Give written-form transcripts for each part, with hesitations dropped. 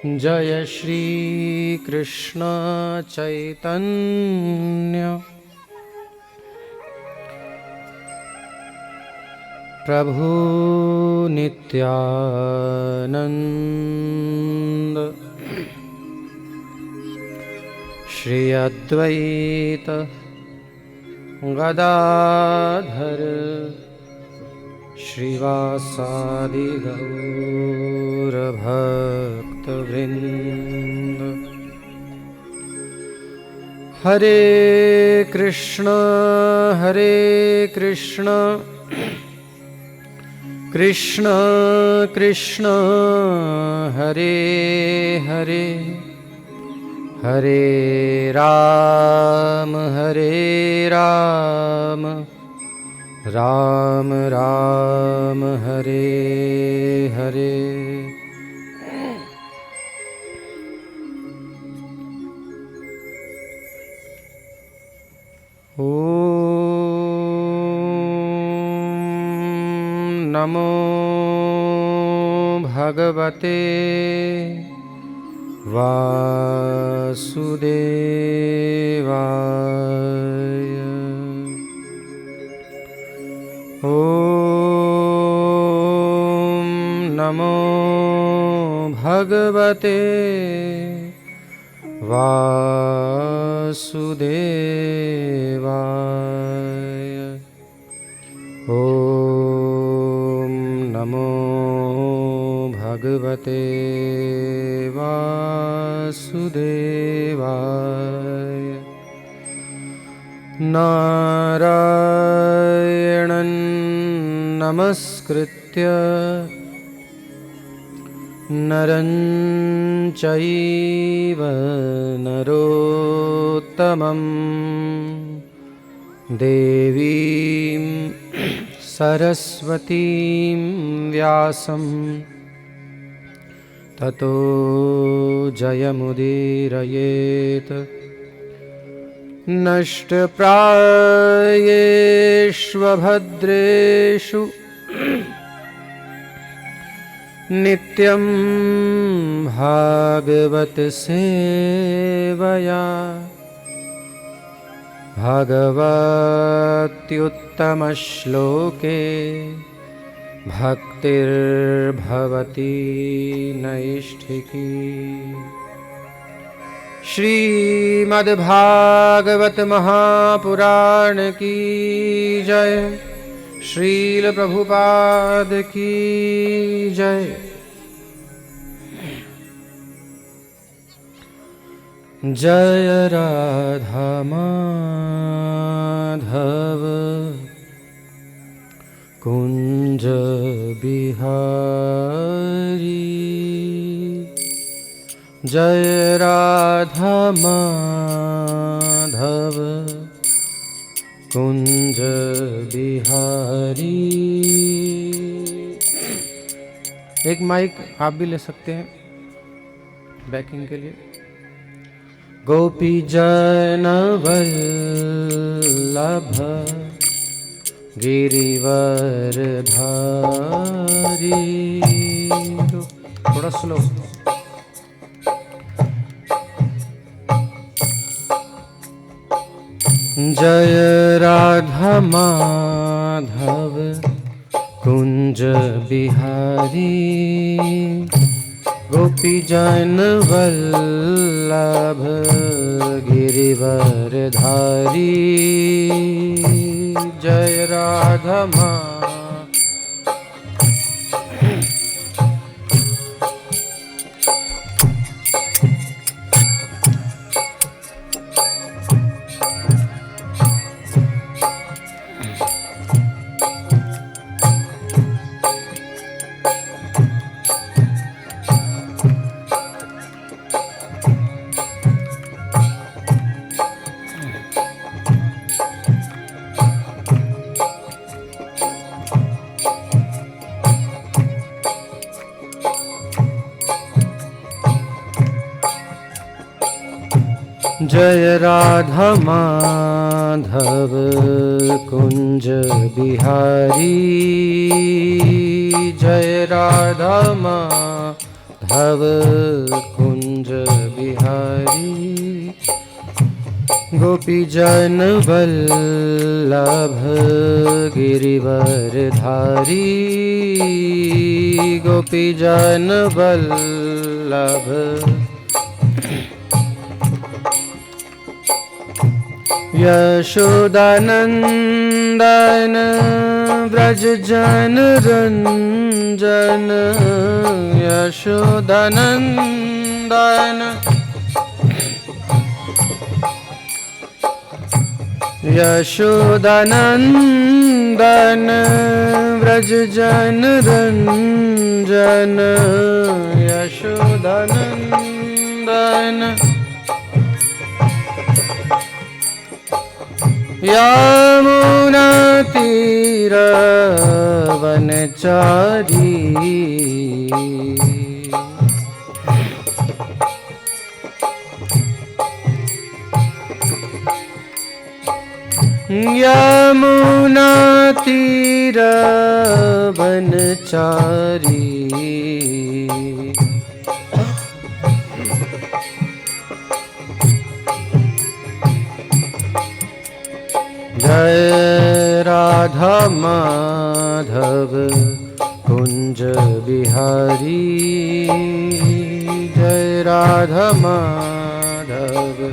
जय श्री कृष्ण चैतन्य प्रभु नित्यानंद श्री अद्वैत गदाधर श्रीवासादि गौर भक्तवृंद। हरे कृष्ण कृष्ण कृष्ण हरे हरे, हरे राम राम राम हरे हरे। ओम नमो भगवते वासुदेवाय। ओम नमो भगवते वासुदेवाय। ओम नमो भगवते वासुदेवाय। नारायणं नमस्कृत्य नरं चैव नरोत्तमं देवीं सरस्वतीं व्यासं ततो जयमुदीरयेत्। नष्टप्रायेष्वभद्रेषु नित्यं भागवत सेवया भगवत्युत्तमश्लोके भक्तिर्भवति नैष्ठिकी। श्रीमद्भागवत महापुराण की जय, श्रील प्रभुपाद की जय। जय राधा माधव कुंज बिहारी। जय राधा माधव कुंज बिहारी। एक माइक आप भी ले सकते हैं बैकिंग के लिए। गोपी जन वल्लभ गिरिवर धारी। थोड़ा स्लो। जय राधा माधव कुंज बिहारी। गोपी जन वल्लभ गिरिवर धारी। जय राधा जय राधा माधव कुंज बिहारी। जय राधा माधव भव कुंज बिहारी गोपी जन वल्लभ गिरिवर धारी गोपी जन वल्लभ यशोदानंदन व्रज जन रंजन यशोदानंदन यशोदानंदन व्रज जन रंजन यशोदानंदन यमुना तीर वनचारी यमुना तीर वनचारी जय राधा माधव कुंज बिहारी जय राधा माधव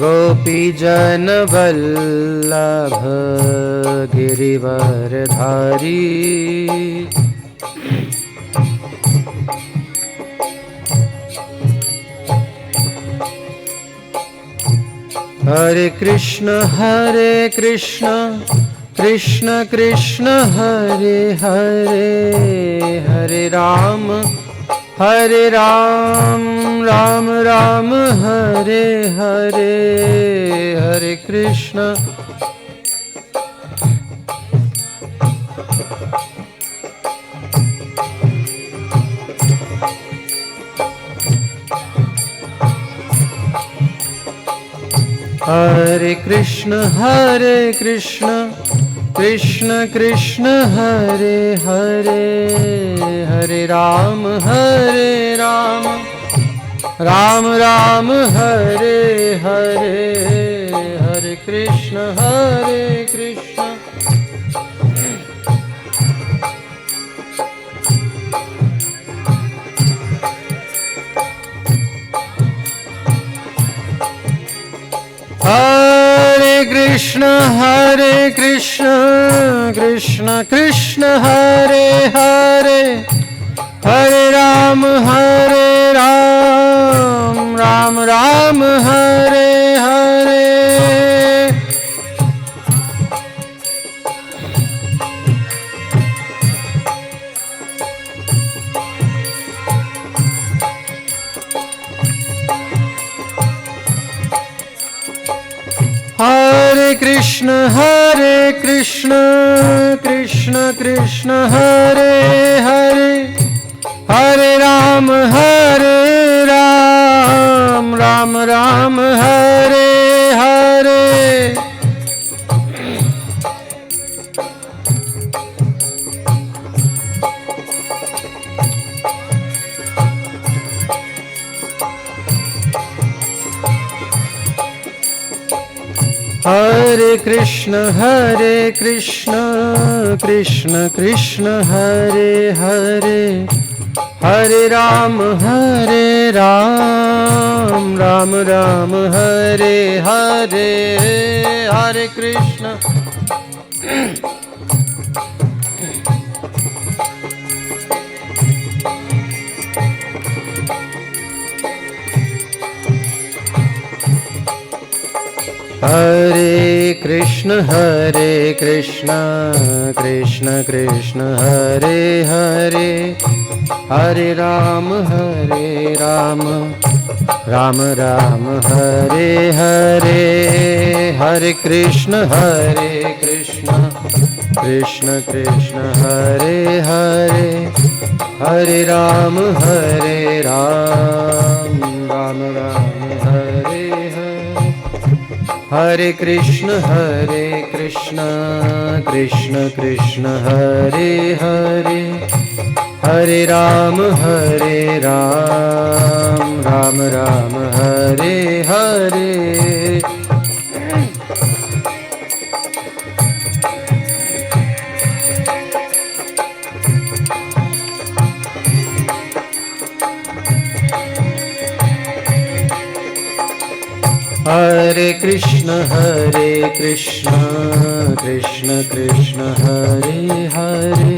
गोपी जन वल्लभ गिरिवर धारी हरे कृष्ण कृष्ण कृष्ण हरे हरे हरे राम राम राम हरे हरे हरे कृष्ण हरे कृष्ण कृष्ण कृष्ण हरे हरे हरे राम राम राम हरे हरे हरे कृष्ण हरे कृष्ण कृष्ण कृष्ण हरे हरे हरे राम राम राम हरे हरे हरे कृष्ण कृष्ण कृष्ण हरे हरे हरे राम राम राम हरे हरे हरे कृष्ण कृष्ण कृष्ण हरे हरे हरे राम राम राम हरे हरे हरे कृष्ण हरे कृष्ण कृष्ण कृष्ण हरे हरे हरे राम राम राम हरे हरे हरे कृष्ण कृष्ण कृष्ण हरे हरे हरे राम राम राम हरे हरे हरे कृष्ण कृष्ण कृष्ण हरे हरे, हरे राम राम राम हरे हरे। हरे कृष्ण कृष्ण कृष्ण हरे हरे,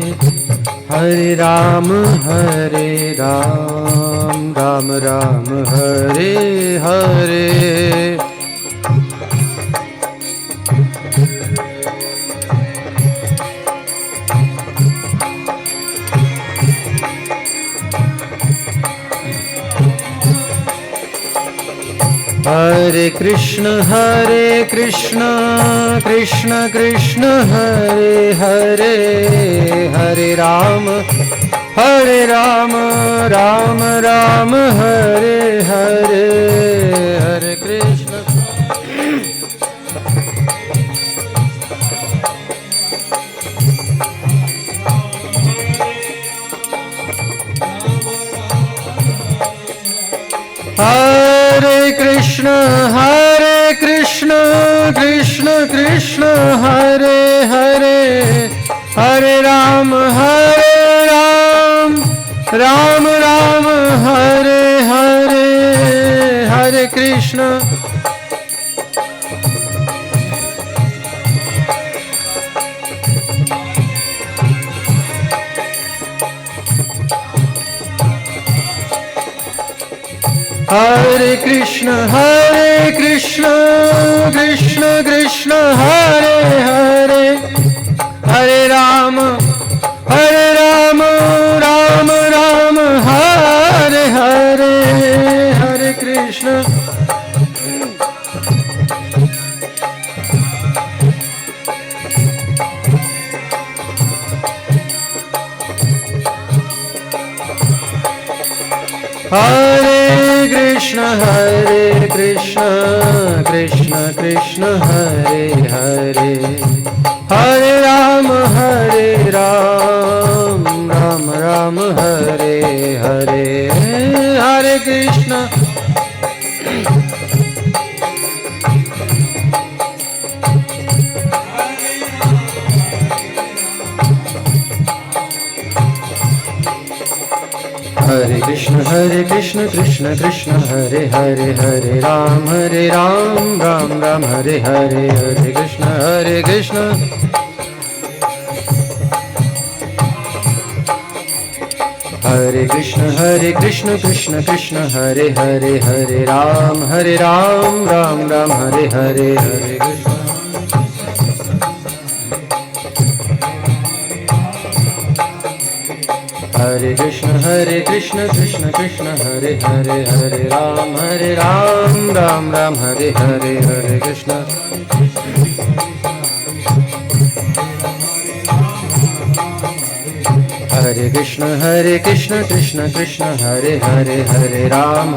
हरे राम राम राम हरे हरे। हरे कृष्ण कृष्ण कृष्ण हरे हरे, हरे राम राम राम हरे हरे। हरे कृष्ण हरे कृष्ण कृष्ण कृष्ण हरे हरे, हरे राम राम राम हरे हरे। हरे कृष्ण हरे कृष्ण कृष्ण कृष्ण हरे हरे, हरे राम राम राम हरे हरे। हरे कृष्ण हरे कृष्ण कृष्ण कृष्ण हरे हरे, हरे राम राम राम हरे हरे। हरे कृष्ण हरे कृष्ण कृष्ण कृष्ण हरे हरे, हरे राम राम राम हरे हरे। हरे कृष्ण हरे कृष्ण कृष्ण कृष्ण हरे हरे, हरे राम राम राम हरे हरे। हरे कृष्ण हरे कृष्ण कृष्ण कृष्ण हरे हरे, हरे राम राम राम हरे हरे। हरे कृष्ण कृष्ण कृष्ण कृष्ण हरे हरे, हरे राम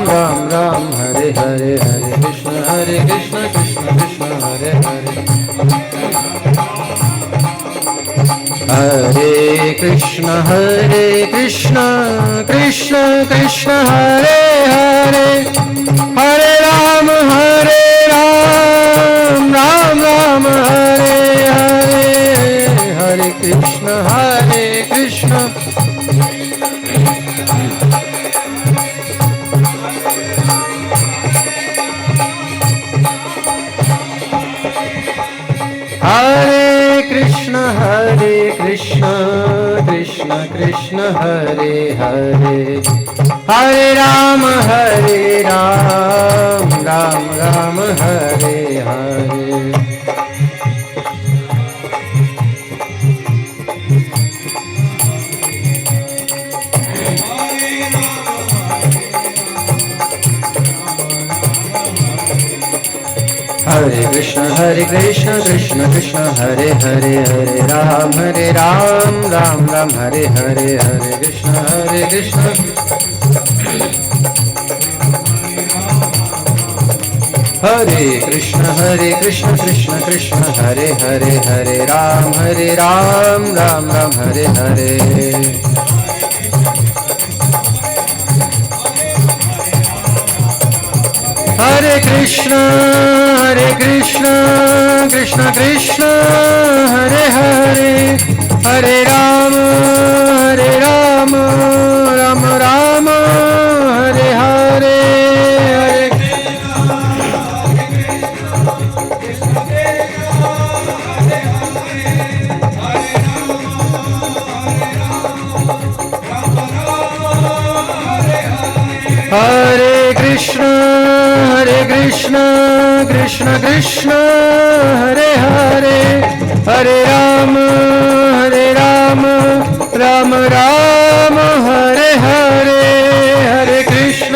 राम राम हरे हरे। हरे कृष्ण कृष्ण कृष्ण हरे हरे। हरे कृष्ण कृष्ण कृष्ण हरे हरे, हरे राम राम राम हरे हरे। हरे कृष्ण कृष्ण कृष्ण हरे हरे, हरे राम राम राम हरे हरे। हरे कृष्ण कृष्ण कृष्ण हरे हरे, हरे राम राम राम हरे हरे। हरे कृष्ण हरे कृष्ण कृष्ण कृष्ण हरे हरे, हरे राम राम राम हरे हरे। हरे कृष्ण कृष्ण कृष्ण हरे हरे, हरे राम राम राम हरे हरे। हरे कृष्ण कृष्ण कृष्ण हरे हरे, हरे राम राम राम हरे हरे। हरे कृष्ण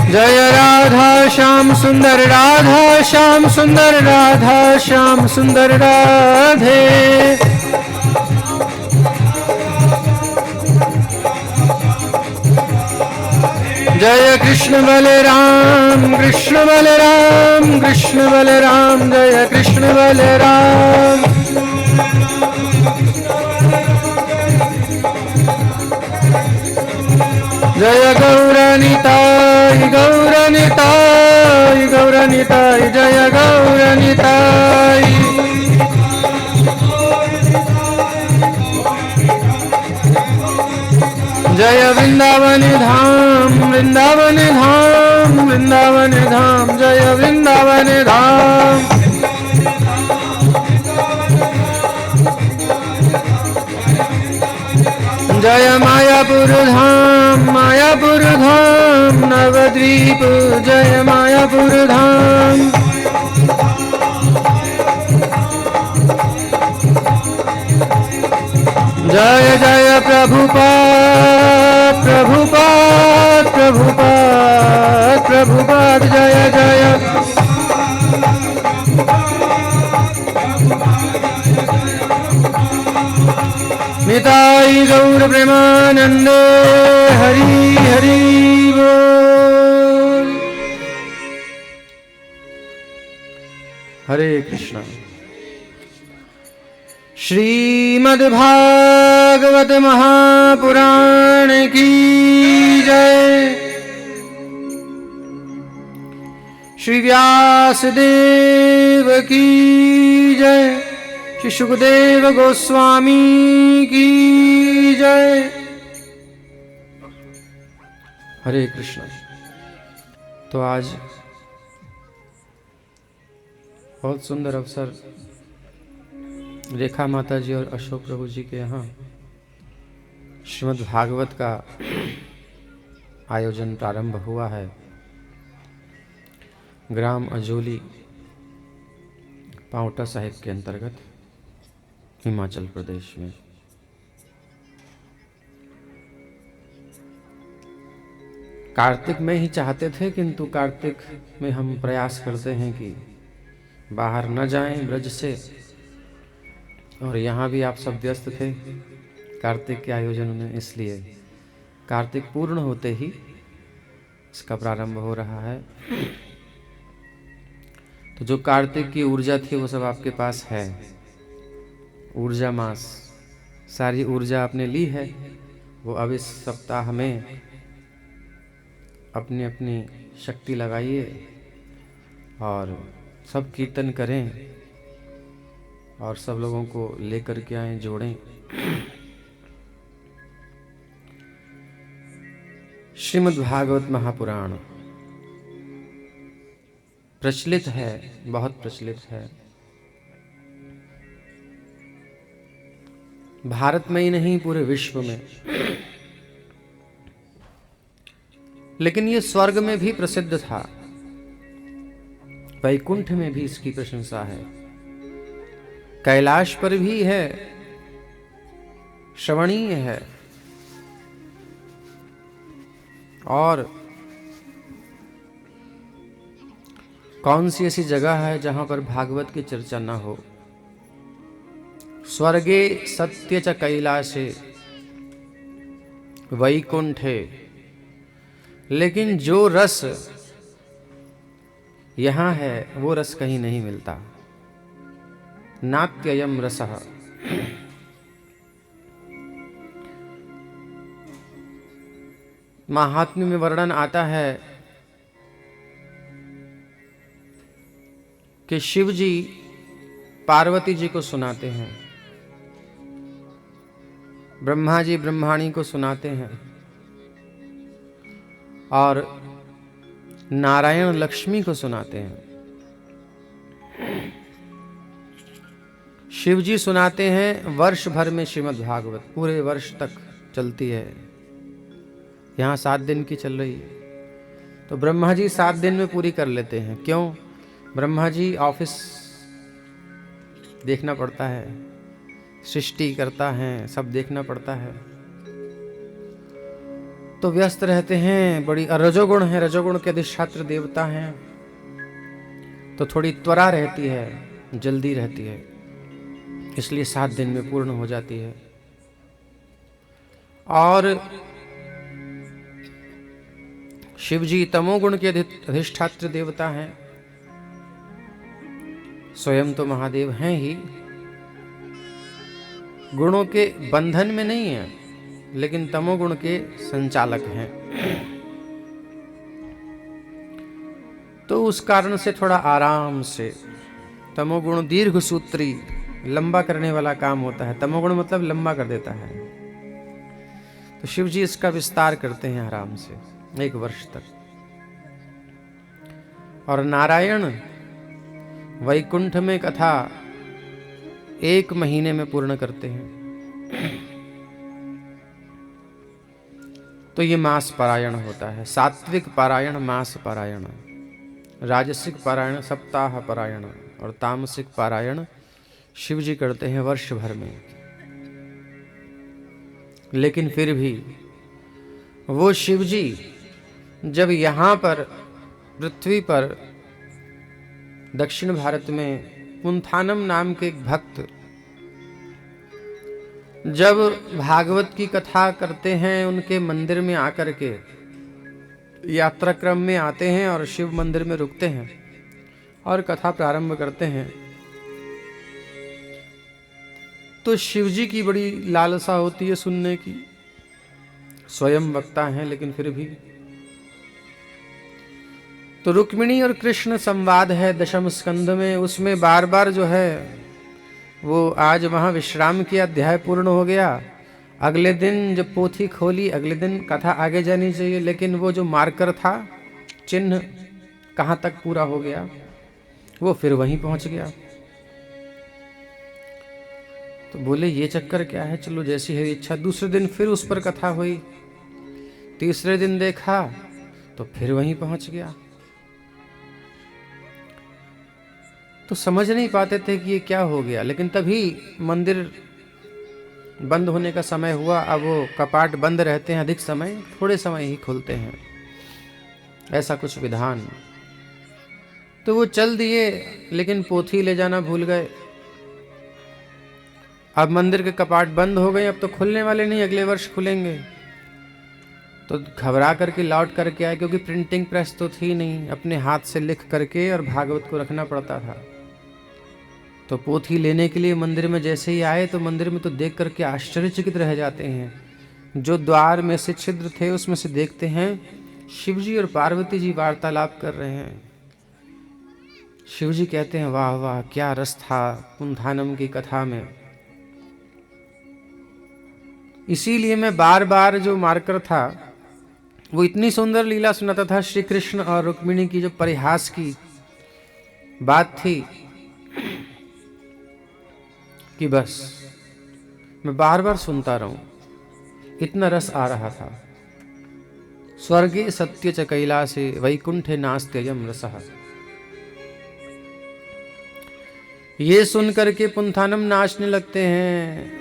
जय राधा श्याम सुंदर, राधा श्याम सुंदर, राधा श्याम सुंदर राधे। जय कृष्ण बलराम कृष्ण बलराम कृष्ण बलराम, जय कृष्ण बलराम। जय गौरनिताय गौरनिताय गौरनिताय, जय गौरनिताय। जय वृंदावन धाम वृंदावन धाम वृंदावन धाम, जय वृंदावन धाम। जय मायापुर धाम नवद्वीप, जय मायापुर धाम। जय जय प्रभुपाद प्रभुपाद प्रभुपाद प्रभुपाद, जय जय। निताई गौर प्रेमानंदे, हरि हरि बोल। हरे कृष्णा। श्रीमद्भागवत महापुराण की जय। श्री व्यासदेव की जय। श्री सुखदेव गोस्वामी की जय। हरे कृष्ण। तो आज बहुत सुंदर अवसर रेखा माता जी और अशोक प्रभु जी के यहाँ श्रीमद् भागवत का आयोजन प्रारंभ हुआ है। ग्राम अजोली, पांवटा साहिब के अंतर्गत हिमाचल प्रदेश में। कार्तिक में ही चाहते थे, किंतु कार्तिक में हम प्रयास करते हैं कि बाहर न जाएं ब्रज से, और यहाँ भी आप सब व्यस्त थे कार्तिक के आयोजन में, इसलिए कार्तिक पूर्ण होते ही इसका प्रारंभ हो रहा है। तो जो कार्तिक की ऊर्जा थी वो सब आपके पास है। ऊर्जा मास, सारी ऊर्जा आपने ली है। वो अब इस सप्ताह में अपनी अपनी शक्ति लगाइए और सब कीर्तन करें और सब लोगों को लेकर के आए, जोड़ें। श्रीमद् भागवत महापुराण प्रचलित है, बहुत प्रचलित है। भारत में ही नहीं, पूरे विश्व में। लेकिन ये स्वर्ग में भी प्रसिद्ध था, वैकुंठ में भी इसकी प्रशंसा है, कैलाश पर भी है, श्रवणीय है। और कौन सी ऐसी जगह है जहां पर भागवत की चर्चा न हो। स्वर्गे सत्य च कैलाशे वैकुंठे, लेकिन जो रस यहां है वो रस कहीं नहीं मिलता। नात्ययम रसः। महात्म्य में वर्णन आता है कि शिव जी पार्वती जी को सुनाते हैं, ब्रह्मा जी ब्रह्माणी को सुनाते हैं, और नारायण लक्ष्मी को सुनाते हैं। शिव जी सुनाते हैं वर्ष भर में श्रीमद् भागवत, पूरे वर्ष तक चलती है। यहाँ 7 दिन की चल रही है, तो ब्रह्मा जी 7 दिन में पूरी कर लेते हैं। क्यों? ब्रह्मा जी ऑफिस देखना पड़ता है, सृष्टि करता है, सब देखना पड़ता है, तो व्यस्त रहते हैं। बड़ी रजोगुण है, रजोगुण के अधिष्ठात्र देवता हैं, तो थोड़ी त्वरा रहती है, जल्दी रहती है, इसलिए 7 दिन में पूर्ण हो जाती है। और शिव जी तमोगुण के अधिष्ठात्र देवता हैं, स्वयं तो महादेव हैं ही, गुणों के बंधन में नहीं है, लेकिन तमोगुण के संचालक हैं। तो उस कारण से थोड़ा आराम से, तमोगुण दीर्घ सूत्री, लंबा करने वाला काम होता है। तमोगुण मतलब लंबा कर देता है, तो शिव जी इसका विस्तार करते हैं आराम से 1 वर्ष तक। और नारायण वैकुंठ में कथा 1 महीने में पूर्ण करते हैं। तो ये मास पारायण होता है। सात्विक पारायण मास पारायण, राजसिक पारायण सप्ताह पारायण, और तामसिक पारायण शिव जी करते हैं वर्ष भर में। लेकिन फिर भी वो शिव जी जब यहाँ पर पृथ्वी पर दक्षिण भारत में पुंथानम नाम के एक भक्त जब भागवत की कथा करते हैं, उनके मंदिर में आकर के यात्रा क्रम में आते हैं और शिव मंदिर में रुकते हैं और कथा प्रारंभ करते हैं, तो शिव जी की बड़ी लालसा होती है सुनने की। स्वयं वक्ता हैं, लेकिन फिर भी। तो रुक्मिणी और कृष्ण संवाद है 10वें स्कंद में, उसमें बार बार जो है वो आज वहां विश्राम किया, अध्याय पूर्ण हो गया। अगले दिन जब पोथी खोली, अगले दिन कथा आगे जानी चाहिए, लेकिन वो जो मार्कर था, चिन्ह कहाँ तक पूरा हो गया, वो फिर वहीं पहुंच गया। तो बोले ये चक्कर क्या है, चलो जैसी है इच्छा। दूसरे दिन फिर उस पर कथा हुई, तीसरे दिन देखा तो फिर वहीं पहुंच गया। तो समझ नहीं पाते थे कि ये क्या हो गया, लेकिन तभी मंदिर बंद होने का समय हुआ। अब वो कपाट बंद रहते हैं अधिक समय, थोड़े समय ही खुलते हैं, ऐसा कुछ विधान। तो वो चल दिए, लेकिन पोथी ले जाना भूल गए। अब मंदिर के कपाट बंद हो गए, अब तो खुलने वाले नहीं, अगले वर्ष खुलेंगे। तो घबरा करके लौट करके आए, क्योंकि प्रिंटिंग प्रेस तो थी नहीं, अपने हाथ से लिख करके और भागवत को रखना पड़ता था। तो पोथी लेने के लिए मंदिर में जैसे ही आए, तो मंदिर में तो देख करके आश्चर्यचकित रह जाते हैं। जो द्वार में से छिद्र थे उसमें से देखते हैं शिवजी और पार्वती जी वार्तालाप कर रहे हैं। शिवजी कहते हैं वाह वाह क्या रस था पुंथानम की कथा में। इसीलिए मैं बार बार जो मार्कर था वो इतनी सुंदर लीला सुनाता था। श्री कृष्ण और रुक्मिणी की जो परिहास की बात थी कि बस मैं बार बार सुनता रहूं, इतना रस आ रहा था। स्वर्गे सत्य च कैलासे वैकुंठे नास्त्ययम रसः। ये सुन करके पुंथानम नाचने लगते हैं,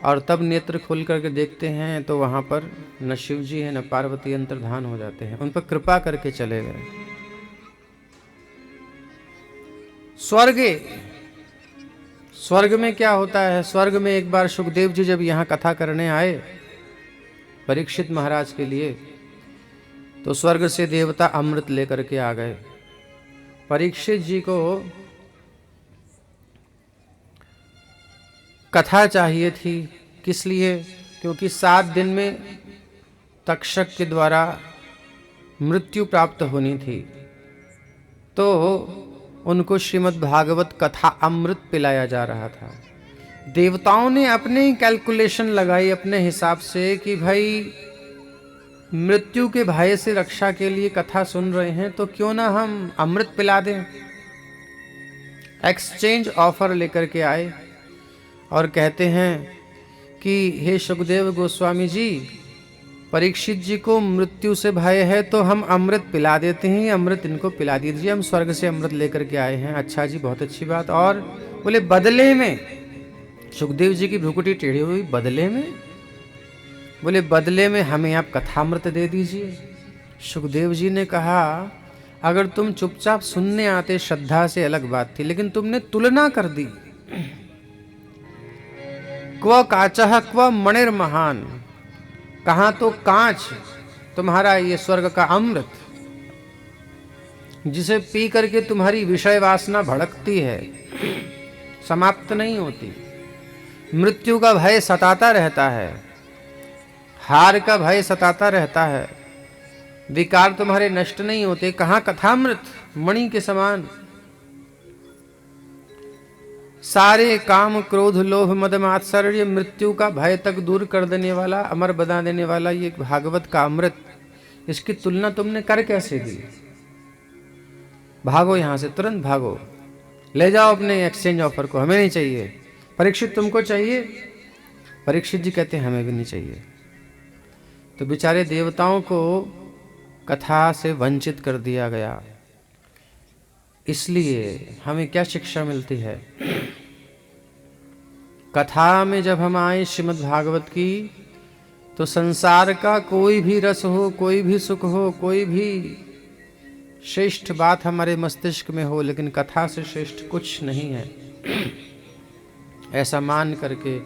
और तब नेत्र खोल करके देखते हैं तो वहां पर न शिव जी है न पार्वती, अंतर्धान हो जाते हैं। उन पर कृपा करके चले गए। स्वर्ग में क्या होता है? स्वर्ग में एक बार सुखदेव जी जब यहाँ कथा करने आए परीक्षित महाराज के लिए, तो स्वर्ग से देवता अमृत लेकर के आ गए। परीक्षित जी को कथा चाहिए थी, किस लिए? क्योंकि 7 दिन में तक्षक के द्वारा मृत्यु प्राप्त होनी थी, तो उनको श्रीमद् भागवत कथा अमृत पिलाया जा रहा था। देवताओं ने अपने ही कैलकुलेशन लगाई अपने हिसाब से कि भाई मृत्यु के भय से रक्षा के लिए कथा सुन रहे हैं, तो क्यों ना हम अमृत पिला दें। एक्सचेंज ऑफर लेकर के आए और कहते हैं कि हे सुखदेव गोस्वामी जी, परीक्षित जी को मृत्यु से भय है तो हम अमृत पिला देते हैं, अमृत इनको पिला दीजिए, हम स्वर्ग से अमृत लेकर के आए हैं। अच्छा जी, बहुत अच्छी बात। और बोले बदले में, सुखदेव जी की भ्रुकुटी टेढ़ी हुई, बदले में? बोले बदले में हमें आप कथामृत दे दीजिए। सुखदेव जी ने कहा अगर तुम चुपचाप सुनने आते श्रद्धा से अलग बात थी, लेकिन तुमने तुलना कर दी। क्व काचः क्व मणिर्महान, कहां तो कांच तुम्हारा ये स्वर्ग का अमृत, जिसे पी करके तुम्हारी विषय वासना भड़कती है, समाप्त नहीं होती, मृत्यु का भय सताता रहता है, हार का भय सताता रहता है, विकार तुम्हारे नष्ट नहीं होते। कहां कथामृत मणि के समान, सारे काम क्रोध लोभ मद मात्सर्य मृत्यु का भय तक दूर कर देने वाला, अमर बना देने वाला ये भागवत का अमृत, इसकी तुलना तुमने कर कैसे दी? भागो यहां से, तुरंत भागो, ले जाओ अपने एक्सचेंज ऑफर को, हमें नहीं चाहिए। परीक्षित तुमको चाहिए? परीक्षित जी कहते हैं हमें भी नहीं चाहिए। तो बेचारे देवताओं को कथा से वंचित कर दिया गया। इसलिए हमें क्या शिक्षा मिलती है? कथा में जब हम आए श्रीमद् भागवत की, तो संसार का कोई भी रस हो, कोई भी सुख हो, कोई भी श्रेष्ठ बात हमारे मस्तिष्क में हो, लेकिन कथा से श्रेष्ठ कुछ नहीं है, ऐसा मान करके,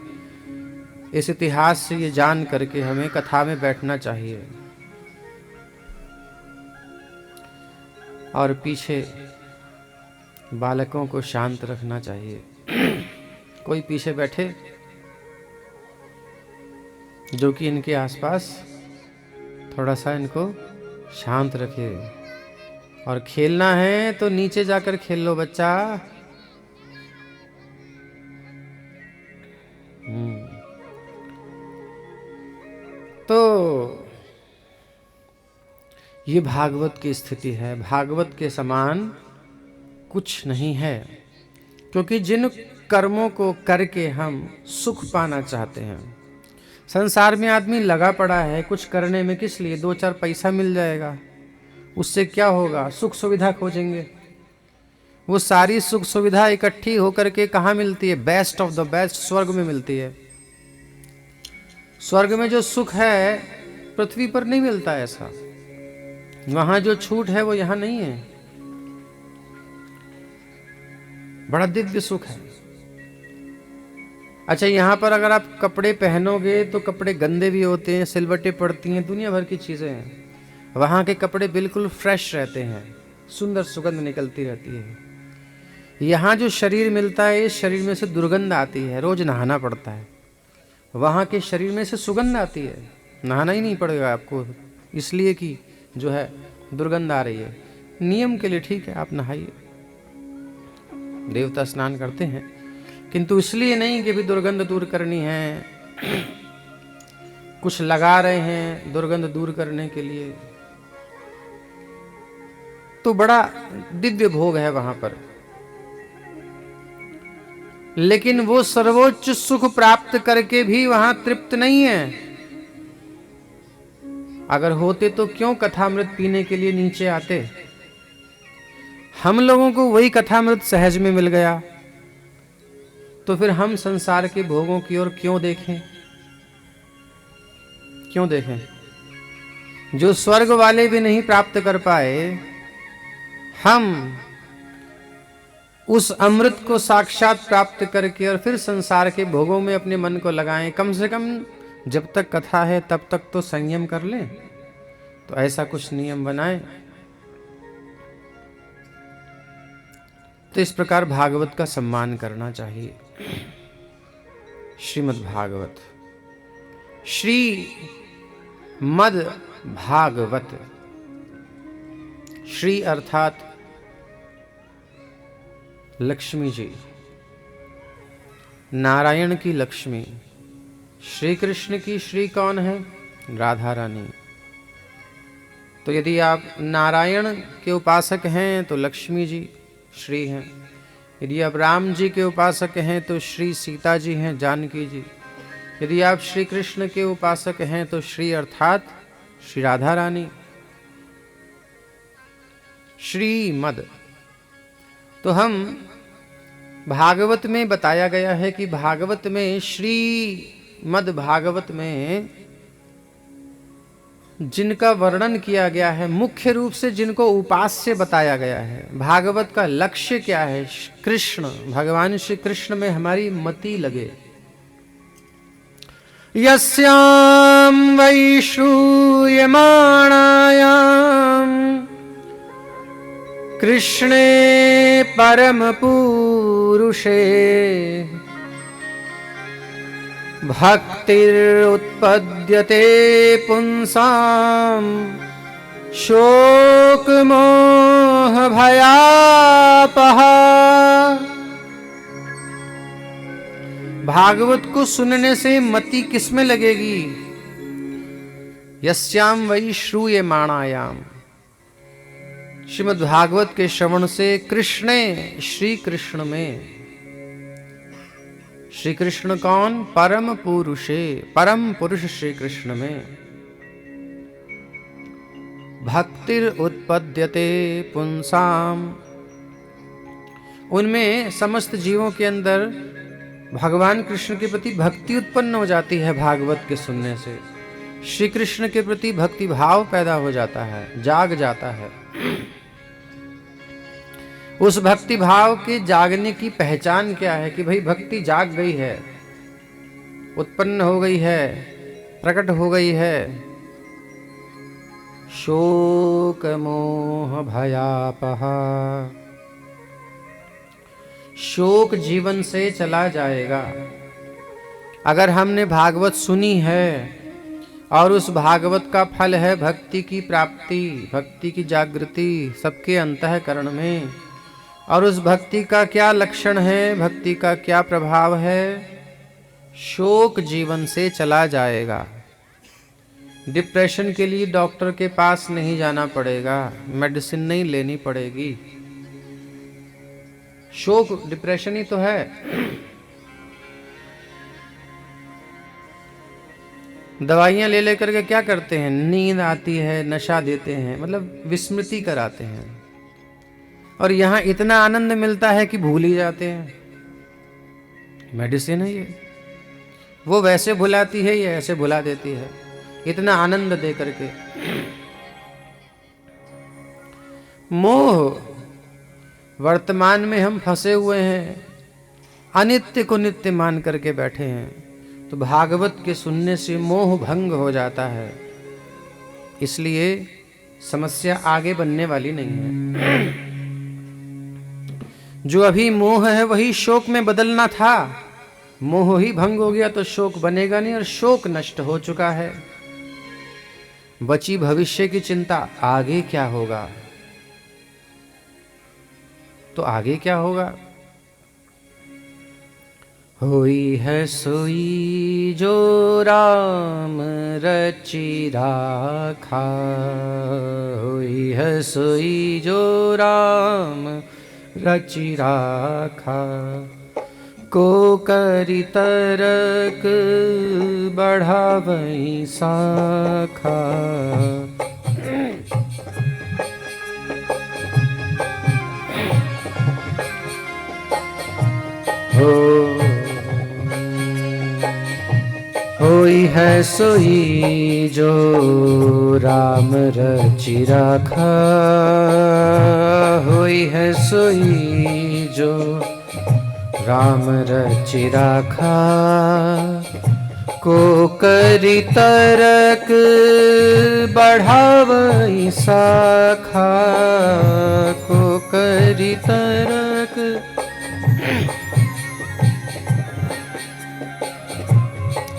इस इतिहास से ये जान करके हमें कथा में बैठना चाहिए। और पीछे बालकों को शांत रखना चाहिए। कोई पीछे बैठे जो कि इनके आसपास थोड़ा सा इनको शांत रखे। और खेलना है तो नीचे जाकर खेल लो बच्चा। तो ये भागवत की स्थिति है। भागवत के समान कुछ नहीं है, क्योंकि जिन कर्मों को करके हम सुख पाना चाहते हैं, संसार में आदमी लगा पड़ा है कुछ करने में, किस लिए? 2-4 पैसा मिल जाएगा, उससे क्या होगा? सुख सुविधा खोजेंगे। वो सारी सुख सुविधा इकट्ठी होकर के कहाँ मिलती है? बेस्ट ऑफ द बेस्ट स्वर्ग में मिलती है। स्वर्ग में जो सुख है पृथ्वी पर नहीं मिलता ऐसा। वहां जो छूट है वो यहां नहीं है। बड़ा दिव्य सुख है। अच्छा, यहां पर अगर आप कपड़े पहनोगे तो कपड़े गंदे भी होते हैं, सिलवटें पड़ती हैं, दुनिया भर की चीजें हैं। वहां के कपड़े बिल्कुल फ्रेश रहते हैं, सुंदर सुगंध निकलती रहती है। यहाँ जो शरीर मिलता है, इस शरीर में से दुर्गंध आती है, रोज नहाना पड़ता है। वहाँ के शरीर में से सुगंध आती है, नहाना ही नहीं पड़ेगा आपको, इसलिए कि जो है दुर्गंध आ रही है। नियम के लिए ठीक है, आप नहाइए, देवता स्नान करते हैं, किंतु इसलिए नहीं कि भी दुर्गंध दूर करनी है, कुछ लगा रहे हैं दुर्गंध दूर करने के लिए। तो बड़ा दिव्य भोग है वहां पर, लेकिन वो सर्वोच्च सुख प्राप्त करके भी वहां तृप्त नहीं है। अगर होते तो क्यों कथामृत पीने के लिए नीचे आते? हम लोगों को वही कथामृत सहज में मिल गया, तो फिर हम संसार के भोगों की ओर क्यों देखें? क्यों देखें? जो स्वर्ग वाले भी नहीं प्राप्त कर पाए, हम उस अमृत को साक्षात प्राप्त करके और फिर संसार के भोगों में अपने मन को लगाएं। कम से कम जब तक कथा है तब तक तो संयम कर लें। तो ऐसा कुछ नियम बनाएं। तो इस प्रकार भागवत का सम्मान करना चाहिए। श्रीमद् भागवत, श्री मद भागवत, श्री अर्थात लक्ष्मी जी, नारायण की लक्ष्मी। श्री कृष्ण की श्री कौन है? राधा रानी। तो यदि आप नारायण के उपासक हैं तो लक्ष्मी जी श्री हैं। यदि आप राम जी के उपासक हैं तो श्री सीता जी हैं, जानकी जी। यदि आप श्री कृष्ण के उपासक हैं तो श्री अर्थात श्री राधा रानी। श्रीमद, तो हम भागवत में बताया गया है कि भागवत में श्रीमद् भागवत में जिनका वर्णन किया गया है, मुख्य रूप से जिनको उपास्य बताया गया है। भागवत का लक्ष्य क्या है? कृष्ण, भगवान श्री कृष्ण में हमारी मति लगे। यस्याम वै श्रूयमाणायाम कृष्णे परम पुरुषे भक्तिरुत्पद्यते पुंसां शोकमोह भयापहा। भागवत को सुनने से मति किसमें लगेगी? यस्याम वै श्रूयमाणायाम, श्रीमद् भागवत के श्रवण से कृष्णे, श्री कृष्ण में। श्री कृष्ण कौन? परम पुरुषे, परम पुरुष श्री कृष्ण में। भक्तिर उत्पद्यते पुंसाम, उनमें समस्त जीवों के अंदर भगवान कृष्ण के प्रति भक्ति उत्पन्न हो जाती है। भागवत के सुनने से श्री कृष्ण के प्रति भक्ति भाव पैदा हो जाता है, जाग जाता है। उस भक्ति भाव के जागने की पहचान क्या है? कि भाई भक्ति जाग गई है, उत्पन्न हो गई है, प्रकट हो गई है। शोक मोह भयापहा, शोक जीवन से चला जाएगा। अगर हमने भागवत सुनी है और उस भागवत का फल है भक्ति की प्राप्ति, भक्ति की जागृति सबके अंतःकरण में, और उस भक्ति का क्या लक्षण है, भक्ति का क्या प्रभाव है? शोक जीवन से चला जाएगा। डिप्रेशन के लिए डॉक्टर के पास नहीं जाना पड़ेगा, मेडिसिन नहीं लेनी पड़ेगी। शोक डिप्रेशन ही तो है। दवाइयां ले लेकर के क्या करते हैं? नींद आती है, नशा देते हैं, मतलब विस्मृति कराते हैं। और यहाँ इतना आनंद मिलता है कि भूल ही जाते हैं। मेडिसिन है ये, वो वैसे भुलाती है, ये ऐसे भुला देती है, इतना आनंद दे करके। मोह, वर्तमान में हम फंसे हुए हैं, अनित्य को नित्य मान करके बैठे हैं। तो भागवत के सुनने से मोह भंग हो जाता है, इसलिए समस्या आगे बढ़ने वाली नहीं है। जो अभी मोह है वही शोक में बदलना था। मोह ही भंग हो गया तो शोक बनेगा नहीं, और शोक नष्ट हो चुका है। बची भविष्य की चिंता, आगे क्या होगा। तो आगे क्या होगा? होई है सोई जो राम रचि राखा, होई है सोई जो राम रचि राखा, को करी तरक बढ़ावई साखा। होई है सोई जो राम रचि राखा, होई है सोई जो राम रचि राखा, को करी तरक बढ़ावई साखा, को करी तरक।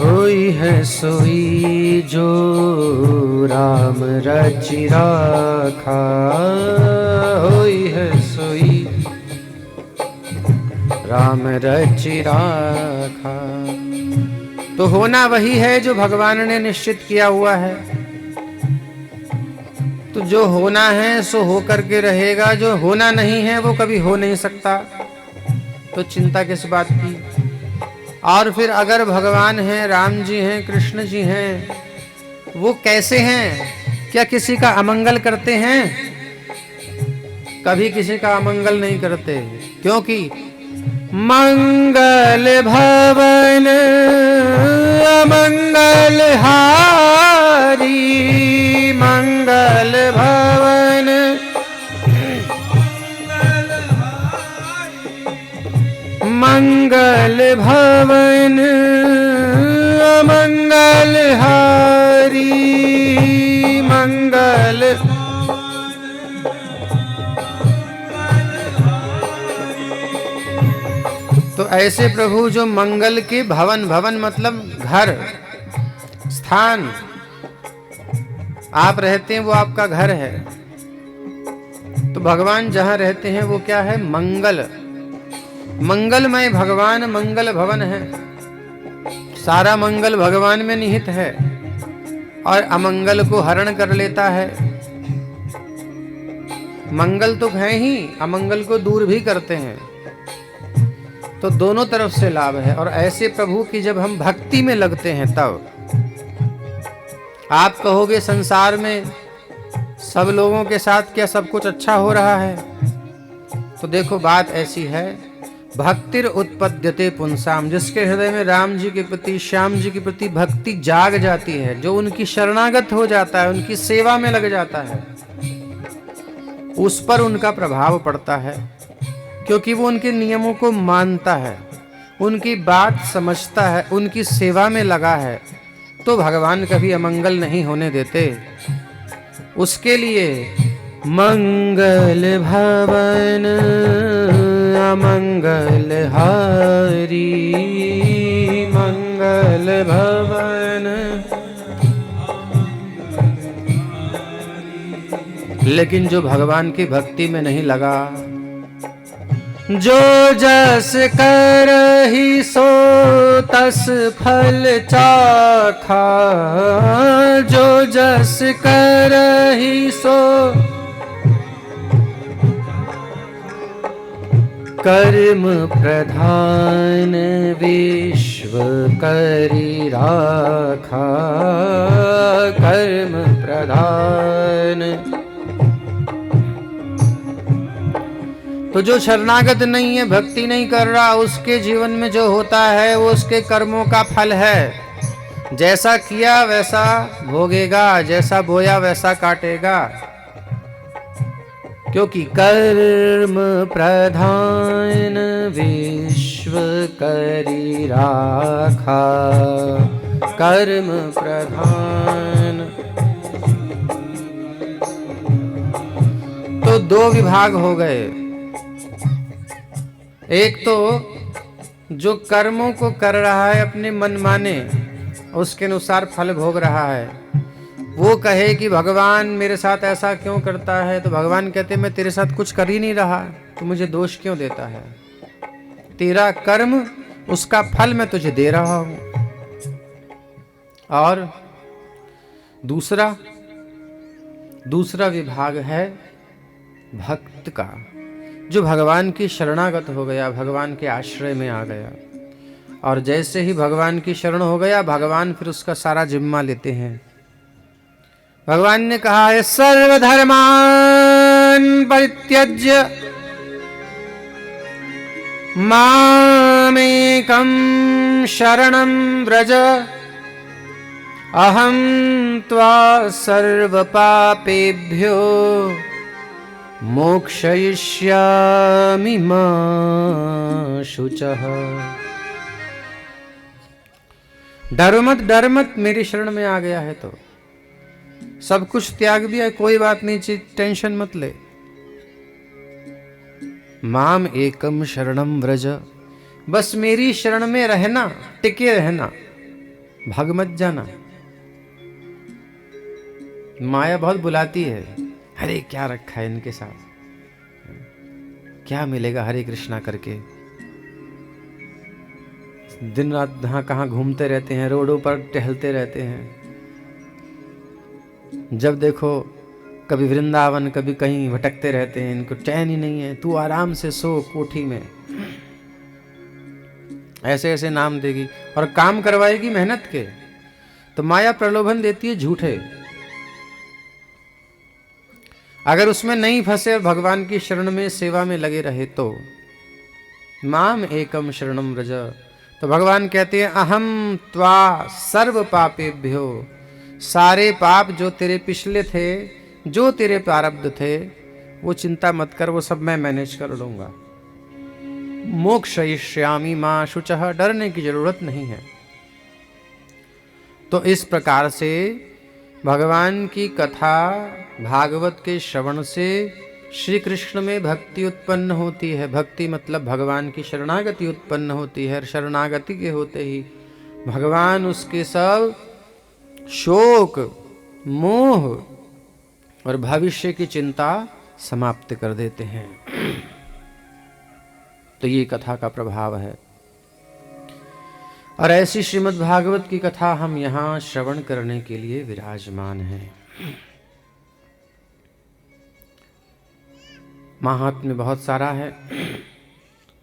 होई है सोई जो राम रचि राखा, होई है सोई राम रचि राखा। तो होना वही है जो भगवान ने निश्चित किया हुआ है। तो जो होना है सो हो करके रहेगा, जो होना नहीं है वो कभी हो नहीं सकता। तो चिंता किस बात की। और फिर अगर भगवान हैं, राम जी हैं, कृष्ण जी हैं, वो कैसे हैं? क्या किसी का अमंगल करते हैं? कभी किसी का अमंगल नहीं करते, क्योंकि मंगल भवन अमंगल हारी, मंगल भवन मंगल भवन अमंगल हारी, मंगल। तो ऐसे प्रभु जो मंगल के भवन, भवन मतलब घर, स्थान, आप रहते हैं वो आपका घर है। तो भगवान जहां रहते हैं वो क्या है? मंगल, मंगलमय भगवान मंगल भवन है। सारा मंगल भगवान में निहित है और अमंगल को हरण कर लेता है। मंगल तो है ही, अमंगल को दूर भी करते हैं। तो दोनों तरफ से लाभ है। और ऐसे प्रभु की जब हम भक्ति में लगते हैं तब आप कहोगे संसार में सब लोगों के साथ क्या सब कुछ अच्छा हो रहा है? तो देखो बात ऐसी है, भक्तिर उत्पद्यते पुंसाम, जिसके हृदय में राम जी के प्रति, श्याम जी के प्रति भक्ति जाग जाती है, जो उनकी शरणागत हो जाता है, उनकी सेवा में लग जाता है, उस पर उनका प्रभाव पड़ता है। क्योंकि वो उनके नियमों को मानता है, उनकी बात समझता है, उनकी सेवा में लगा है। तो भगवान कभी अमंगल नहीं होने देते। उसके लिए मंगल भवन अमंगल हारी, मंगल भवन। लेकिन जो भगवान की भक्ति में नहीं लगा, जो जस करहि सो तस फल चाखा, जो जस करहि सो कर्म प्रधान विश्व करि राखा, कर्म प्रधान। तो जो शरणागत नहीं है, भक्ति नहीं कर रहा, उसके जीवन में जो होता है वो उसके कर्मों का फल है। जैसा किया वैसा भोगेगा, जैसा बोया वैसा काटेगा। क्योंकि कर्म प्रधान विश्व करि राखा, कर्म प्रधान। तो दो विभाग हो गए। एक तो जो कर्मों को कर रहा है अपने मन माने, उसके अनुसार फल भोग रहा है, वो कहे कि भगवान मेरे साथ ऐसा क्यों करता है? तो भगवान कहते मैं तेरे साथ कुछ कर ही नहीं रहा, तो मुझे दोष क्यों देता है? तेरा कर्म, उसका फल मैं तुझे दे रहा हूं। और दूसरा विभाग है भक्त का, जो भगवान की शरणागत हो गया, भगवान के आश्रय में आ गया। और जैसे ही भगवान की शरण हो गया, भगवान फिर उसका सारा जिम्मा लेते हैं। भगवान ने कहा है सर्वधर्मान परित्यज्य मामेकं शरणं व्रज, अहं त्वा सर्वपापेभ्यो मोक्षयिष्यामि मा शुचः। डर मत, मेरी शरण में आ गया है तो सब कुछ त्याग दिया, कोई बात नहीं, टेंशन मत ले। माम एकम शरणम व्रज, बस मेरी शरण में रहना, टिके रहना, भाग मत जाना। माया बहुत बुलाती है, अरे क्या रखा है इनके साथ, क्या मिलेगा हरे कृष्णा करके, दिन रात जहां कहां घूमते रहते हैं, रोडों पर टहलते रहते हैं, जब देखो कभी वृंदावन कभी कहीं भटकते रहते हैं, इनको चैन ही नहीं है। तू आराम से सो कोठी में, ऐसे ऐसे नाम देगी और काम करवाएगी मेहनत के। तो माया प्रलोभन देती है झूठे, अगर उसमें नहीं फंसे और भगवान की शरण में सेवा में लगे रहे तो। माम एकम शरणम व्रज, तो भगवान कहते हैं अहम त्वा सर्व पापेभ्यो, सारे पाप जो तेरे पिछले थे, जो तेरे प्रारब्ध थे, वो चिंता मत कर, वो सब मैं मैनेज कर लूंगा। मोक्षयिष्यामि मा शुचः, डरने की जरूरत नहीं है। तो इस प्रकार से भगवान की कथा भागवत के श्रवण से श्री कृष्ण में भक्ति उत्पन्न होती है। भक्ति मतलब भगवान की शरणागति उत्पन्न होती है। शरणागति के होते ही भगवान उसके सब शोक, मोह और भविष्य की चिंता समाप्त कर देते हैं। तो ये कथा का प्रभाव है। और ऐसी श्रीमद् भागवत की कथा हम यहाँ श्रवण करने के लिए विराजमान हैं। महात्म्य बहुत सारा है,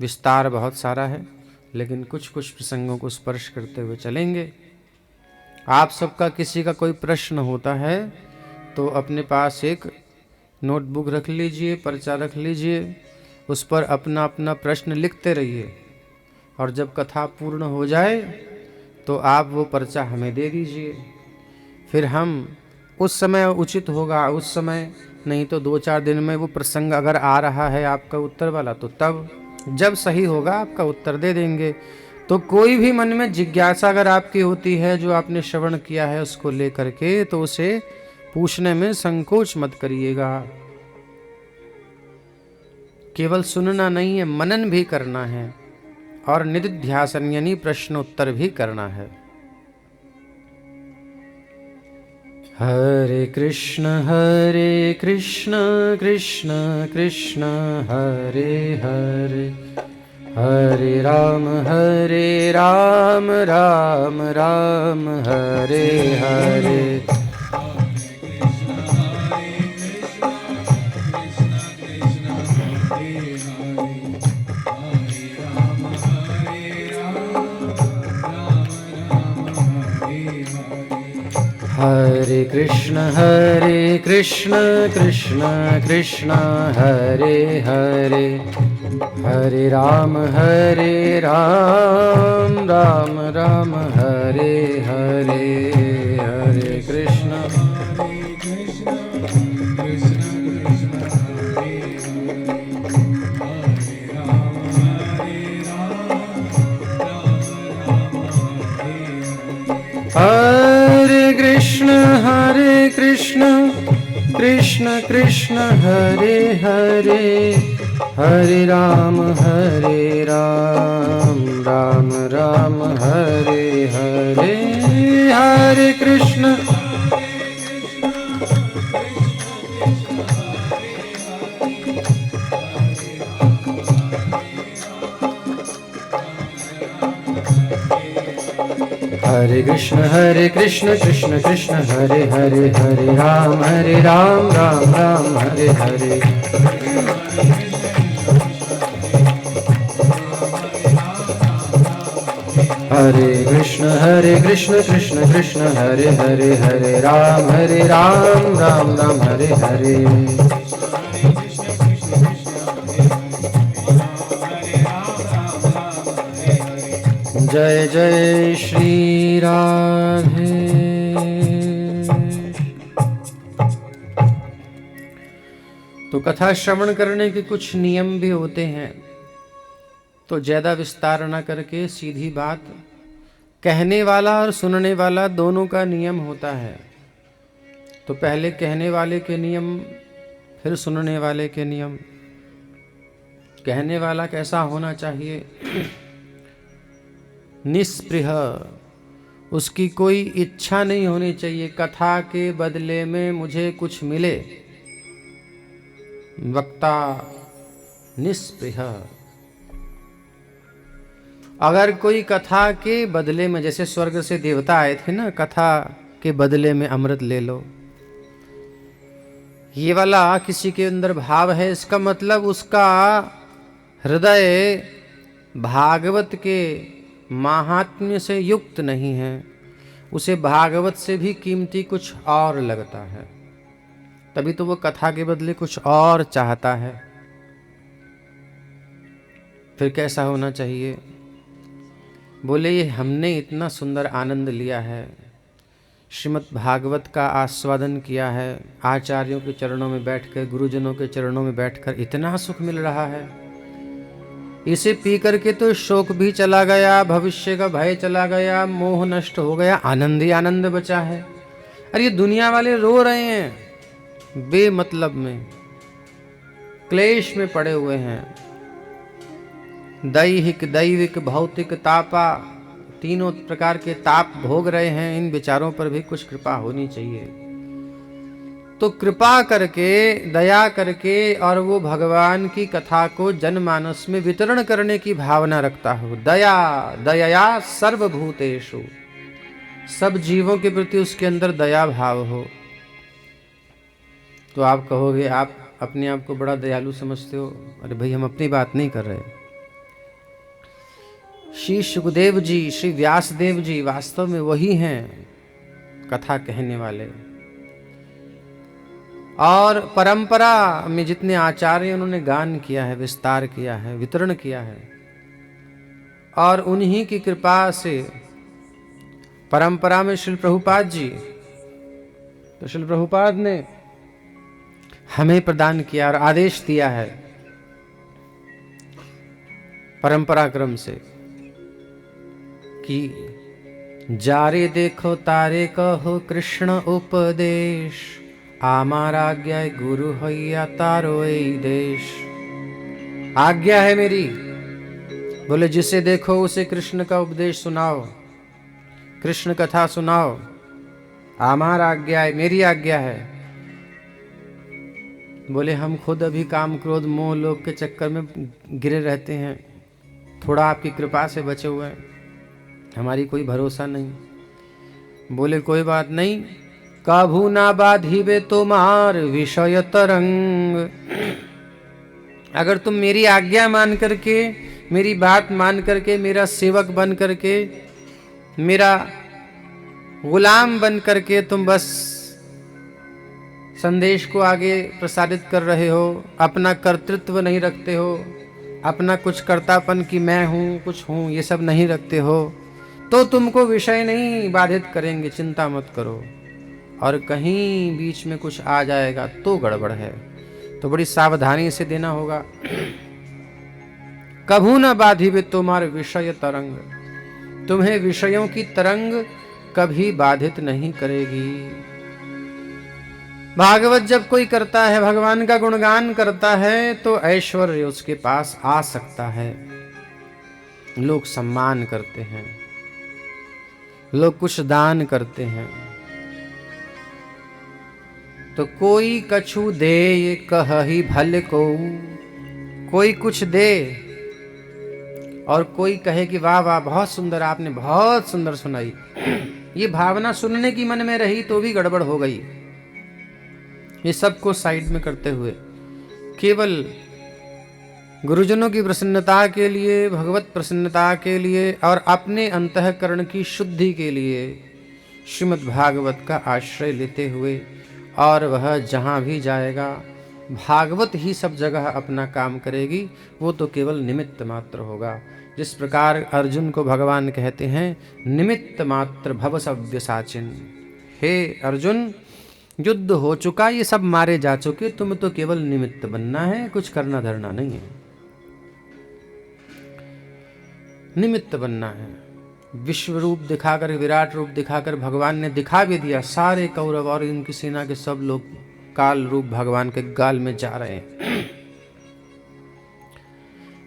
विस्तार बहुत सारा है, लेकिन कुछ कुछ प्रसंगों को स्पर्श करते हुए चलेंगे। आप सबका किसी का कोई प्रश्न होता है तो अपने पास एक नोटबुक रख लीजिए, पर्चा रख लीजिए, उस पर अपना अपना प्रश्न लिखते रहिए, और जब कथा पूर्ण हो जाए तो आप वो पर्चा हमें दे दीजिए। फिर हम उस समय उचित होगा उस समय, नहीं तो 2-4 दिन में वो प्रसंग अगर आ रहा है आपका उत्तर वाला, तो तब जब सही होगा आपका उत्तर दे देंगे। तो कोई भी मन में जिज्ञासा अगर आपकी होती है जो आपने श्रवण किया है उसको लेकर के, तो उसे पूछने में संकोच मत करिएगा। केवल सुनना नहीं है, मनन भी करना है और निदिध्यासन यानी प्रश्नोत्तर भी करना है। हरे कृष्ण कृष्ण कृष्ण हरे हरे, हरे राम राम राम हरे हरे। हरे कृष्ण कृष्ण कृष्ण हरे हरे, हरे राम राम राम हरे हरे। हरे कृष्ण हरे कृष्ण कृष्ण कृष्ण हरे हरे, हरे राम राम राम हरे हरे। हरे कृष्ण हरे कृष्ण कृष्ण कृष्ण हरे हरे, हरे राम राम राम हरे हरे। हरे कृष्ण कृष्ण कृष्ण हरे हरे, हरे राम राम राम हरे हरे। जय जय श्री राधे। तो कथा श्रवण करने के कुछ नियम भी होते हैं, तो ज्यादा विस्तार न करके सीधी बात, कहने वाला और सुनने वाला दोनों का नियम होता है। तो पहले कहने वाले के नियम, फिर सुनने वाले के नियम। कहने वाला कैसा होना चाहिए? निस्पृह, उसकी कोई इच्छा नहीं होनी चाहिए कथा के बदले में मुझे कुछ मिले। वक्ता निस्पृह। अगर कोई कथा के बदले में, जैसे स्वर्ग से देवता आए थे ना, कथा के बदले में अमृत ले लो, ये वाला किसी के अंदर भाव है, इसका मतलब उसका हृदय भागवत के महात्म्य से युक्त नहीं है, उसे भागवत से भी कीमती कुछ और लगता है, तभी तो वो कथा के बदले कुछ और चाहता है। फिर कैसा होना चाहिए? बोले ये हमने इतना सुंदर आनंद लिया है, श्रीमद् भागवत का आस्वादन किया है, आचार्यों के चरणों में बैठकर, गुरुजनों के चरणों में बैठकर इतना सुख मिल रहा है, इसे पी करके तो शोक भी चला गया, भविष्य का भय चला गया, मोह नष्ट हो गया, आनंद ही आनंद बचा है। अरे ये दुनिया वाले रो रहे हैं, बेमतलब में क्लेश में पड़े हुए हैं, दैहिक दैविक भौतिक तापा, तीनों प्रकार के ताप भोग रहे हैं। इन विचारों पर भी कुछ कृपा होनी चाहिए। तो कृपा करके, दया करके, और वो भगवान की कथा को जनमानस में वितरण करने की भावना रखता हो। दया दयया सर्वभूतेषु, सब जीवों के प्रति उसके अंदर दया भाव हो। तो आप कहोगे आप अपने आप को बड़ा दयालु समझते हो। अरे भाई, हम अपनी बात नहीं कर रहे। श्री सुखदेव जी, श्री व्यासदेव जी वास्तव में वही हैं कथा कहने वाले। और परंपरा में जितने आचार्य उन्होंने गान किया है, विस्तार किया है, वितरण किया है, और उन्हीं की कृपा से परंपरा में श्रील प्रभुपाद जी, तो श्रील प्रभुपाद ने हमें प्रदान किया और आदेश दिया है परंपरा क्रम से कि जारे देखो तारे कहो कृष्ण उपदेश, आमारा आज्ञा गुरु हैया तारो ए देश। आज्ञा है मेरी, बोले जिसे देखो उसे कृष्ण का उपदेश सुनाओ, कृष्ण कथा सुनाओ। आमारा आज्ञा है, मेरी आज्ञा है। बोले हम खुद अभी काम क्रोध मोह लोभ के चक्कर में गिरे रहते हैं, थोड़ा आपकी कृपा से बचे हुए हैं, हमारी कोई भरोसा नहीं। बोले कोई बात नहीं, काभू ना बाधिबे तुम्हार विषय तरंग। अगर तुम मेरी आज्ञा मान करके, मेरी बात मान करके, मेरा सेवक बन करके, मेरा गुलाम बन करके तुम बस संदेश को आगे प्रसारित कर रहे हो, अपना कर्तृत्व नहीं रखते हो, अपना कुछ कर्तापन कि मैं हूँ कुछ हूँ ये सब नहीं रखते हो, तो तुमको विषय नहीं बाधित करेंगे, चिंता मत करो। और कहीं बीच में कुछ आ जाएगा तो गड़बड़ है, तो बड़ी सावधानी से देना होगा। कभू न बाधिबे तुम्हार विषय तरंग, तुम्हें विषयों की तरंग कभी बाधित नहीं करेगी। भागवत जब कोई करता है, भगवान का गुणगान करता है, तो ऐश्वर्य उसके पास आ सकता है, लोग सम्मान करते हैं, लोग कुछ दान करते हैं। तो कोई कछु दे ये कहहि भल को, कोई कुछ दे और कोई कहे कि वाह वाह बहुत सुंदर, आपने बहुत सुंदर सुनाई, ये भावना सुनने की मन में रही तो भी गड़बड़ हो गई। ये सबको साइड में करते हुए केवल गुरुजनों की प्रसन्नता के लिए, भगवत प्रसन्नता के लिए और अपने अंतःकरण की शुद्धि के लिए श्रीमद् भागवत का आश्रय लेते हुए, और वह जहाँ भी जाएगा भागवत ही सब जगह अपना काम करेगी, वो तो केवल निमित्त मात्र होगा। जिस प्रकार अर्जुन को भगवान कहते हैं निमित्त मात्र भव सव्यसाचिन, हे अर्जुन युद्ध हो चुका, ये सब मारे जा चुके, तुम तो केवल निमित्त बनना है, कुछ करना धरना नहीं है, निमित्त बनना है। विश्व रूप दिखाकर, विराट रूप दिखाकर भगवान ने दिखा भी दिया, सारे कौरव और इनकी सेना के सब लोग काल रूप भगवान के गाल में जा रहे हैं।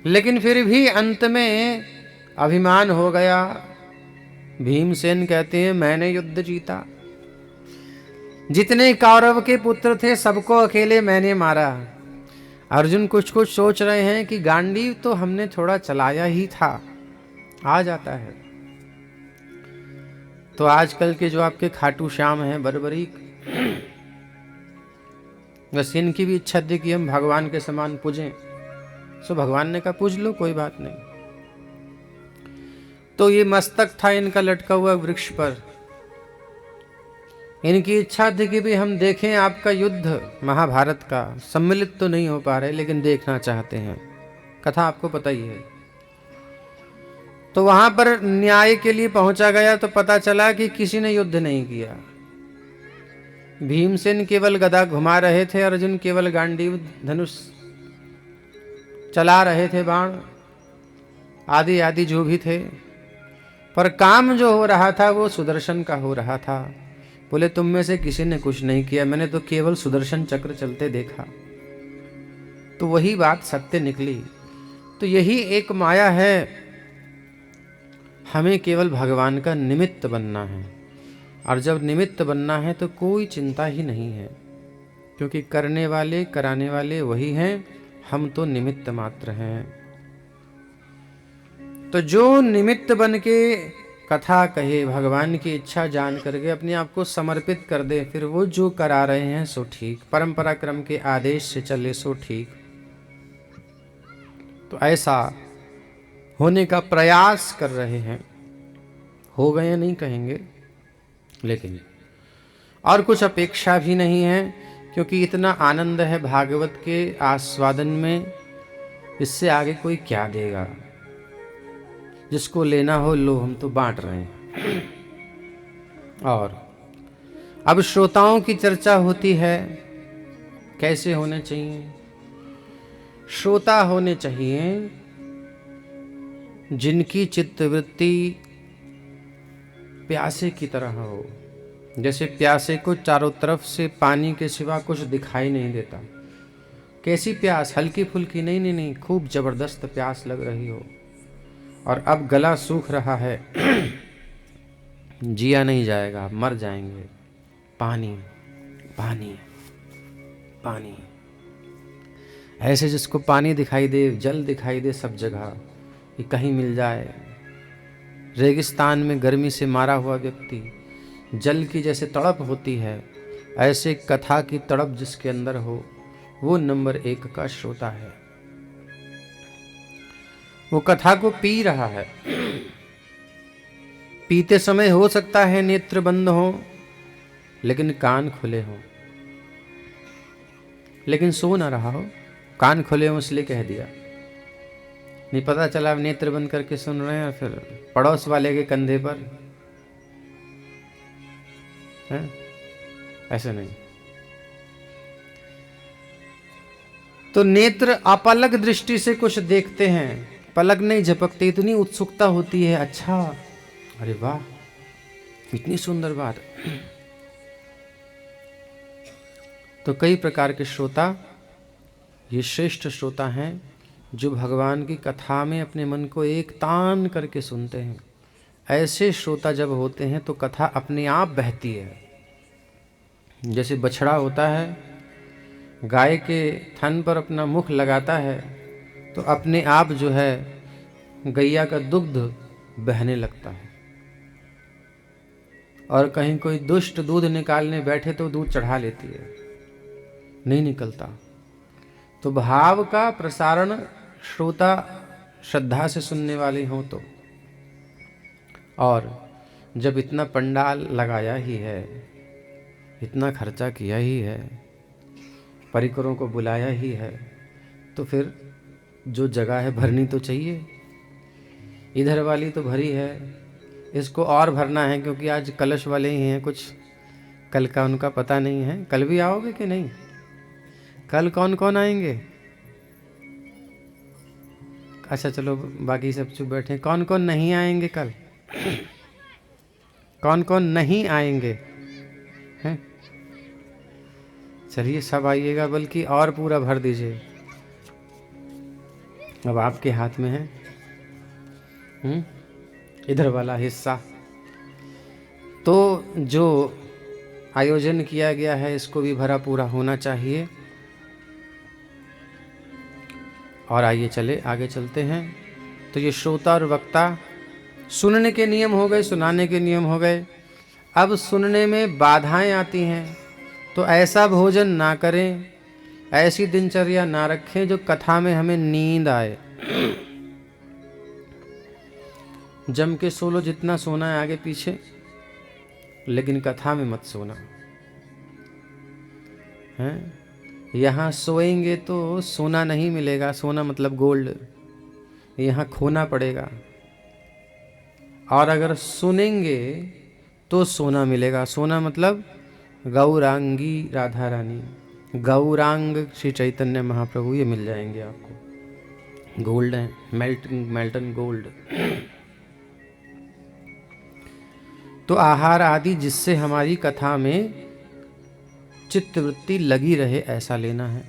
लेकिन फिर भी अंत में अभिमान हो गया। भीमसेन कहते हैं मैंने युद्ध जीता, जितने कौरव के पुत्र थे सबको अकेले मैंने मारा। अर्जुन कुछ कुछ सोच रहे हैं कि गांडीव तो हमने थोड़ा चलाया ही था, आ जाता है। तो आजकल के जो आपके खाटू श्याम हैं बरबरीक, बस इनकी भी इच्छा थी कि हम भगवान के समान पूजें, सो भगवान ने कहा पूज लो, कोई बात नहीं। तो ये मस्तक था इनका लटका हुआ वृक्ष पर, इनकी इच्छा थी कि भी हम देखें आपका युद्ध महाभारत का। सम्मिलित तो नहीं हो पा रहे लेकिन देखना चाहते हैं, कथा आपको पता ही है। तो वहां पर न्याय के लिए पहुंचा गया तो पता चला कि किसी ने युद्ध नहीं किया। भीमसेन केवल गदा घुमा रहे थे, अर्जुन केवल गांडीव धनुष चला रहे थे, बाण आदि आदि जो भी थे, पर काम जो हो रहा था वो सुदर्शन का हो रहा था। बोले तुम में से किसी ने कुछ नहीं किया, मैंने तो केवल सुदर्शन चक्र चलते देखा। तो वही बात सत्य निकली। तो यही एक माया है, हमें केवल भगवान का निमित्त बनना है। और जब निमित्त बनना है तो कोई चिंता ही नहीं है, क्योंकि करने वाले कराने वाले वही हैं, हम तो निमित्त मात्र हैं। तो जो निमित्त बन के कथा कहे, भगवान की इच्छा जान करके अपने आप को समर्पित कर दे, फिर वो जो करा रहे हैं सो ठीक, परंपरा क्रम के आदेश से चले सो ठीक। तो ऐसा होने का प्रयास कर रहे हैं, हो गए नहीं कहेंगे, लेकिन और कुछ अपेक्षा भी नहीं है, क्योंकि इतना आनंद है भागवत के आस्वादन में, इससे आगे कोई क्या देगा। जिसको लेना हो लो, हम तो बांट रहे हैं। और अब श्रोताओं की चर्चा होती है, कैसे होने चाहिए श्रोता? होने चाहिए जिनकी चित्तवृत्ति प्यासे की तरह हो। जैसे प्यासे को चारों तरफ से पानी के सिवा कुछ दिखाई नहीं देता। कैसी प्यास? हल्की फुल्की नहीं, नहीं नहीं, खूब जबरदस्त प्यास लग रही हो, और अब गला सूख रहा है, जिया नहीं जाएगा, मर जाएंगे। पानी पानी पानी, ऐसे जिसको पानी दिखाई दे, जल दिखाई दे सब जगह, कि कहीं मिल जाए। रेगिस्तान में गर्मी से मारा हुआ व्यक्ति, जल की जैसे तड़प होती है, ऐसे कथा की तड़प जिसके अंदर हो, वो नंबर 1 का श्रोता है। वो कथा को पी रहा है। पीते समय हो सकता है नेत्र बंद हो, लेकिन कान खुले हो, लेकिन सो ना रहा हो। कान खुले हो इसलिए कह दिया, नहीं पता चला नेत्र बंद करके सुन रहे हैं, फिर पड़ोस वाले के कंधे पर है? ऐसे नहीं। तो नेत्र अपलक दृष्टि से कुछ देखते हैं, पलक नहीं झपकते, इतनी उत्सुकता होती है। अच्छा, अरे वाह, इतनी सुंदर बात। तो कई प्रकार के श्रोता, ये श्रेष्ठ श्रोता हैं जो भगवान की कथा में अपने मन को एक तान करके सुनते हैं। ऐसे श्रोता जब होते हैं तो कथा अपने आप बहती है। जैसे बछड़ा होता है, गाय के थन पर अपना मुख लगाता है तो अपने आप जो है गैया का दुग्ध बहने लगता है। और कहीं कोई दुष्ट दूध निकालने बैठे तो दूध चढ़ा लेती है, नहीं निकलता। तो भाव का प्रसारण श्रोता श्रद्धा से सुनने वाले हों तो, और जब इतना पंडाल लगाया ही है, इतना खर्चा किया ही है, परिकरों को बुलाया ही है, तो फिर जो जगह है भरनी तो चाहिए। इधर वाली तो भरी है, इसको और भरना है, क्योंकि आज कलश वाले ही हैं, कुछ कल का उनका पता नहीं है। कल भी आओगे कि नहीं? कल कौन कौन आएंगे? अच्छा चलो बाकी सब चुप बैठे। कौन कौन नहीं आएंगे कल? कौन कौन नहीं आएंगे हैं? चलिए सब आइएगा, बल्कि और पूरा भर दीजिए। अब आपके हाथ में है इधर वाला हिस्सा। तो जो आयोजन किया गया है इसको भी भरा पूरा होना चाहिए। और आइए चले आगे चलते हैं। तो ये श्रोता और वक्ता, सुनने के नियम हो गए, सुनाने के नियम हो गए। अब सुनने में बाधाएं आती हैं, तो ऐसा भोजन ना करें, ऐसी दिनचर्या ना रखें जो कथा में हमें नींद आए। जम के सो लो जितना सोना है आगे पीछे, लेकिन कथा में मत सोना है। यहाँ सोएंगे तो सोना नहीं मिलेगा, सोना मतलब गोल्ड, यहाँ खोना पड़ेगा। और अगर सुनेंगे तो सोना मिलेगा। सोना मतलब गौरांगी राधा रानी, गौरांग श्री चैतन्य महाप्रभु, ये मिल जाएंगे आपको। गोल्ड है, मेल्टन गोल्ड। तो आहार आदि जिससे हमारी कथा में चित्तवृत्ति लगी रहे ऐसा लेना है।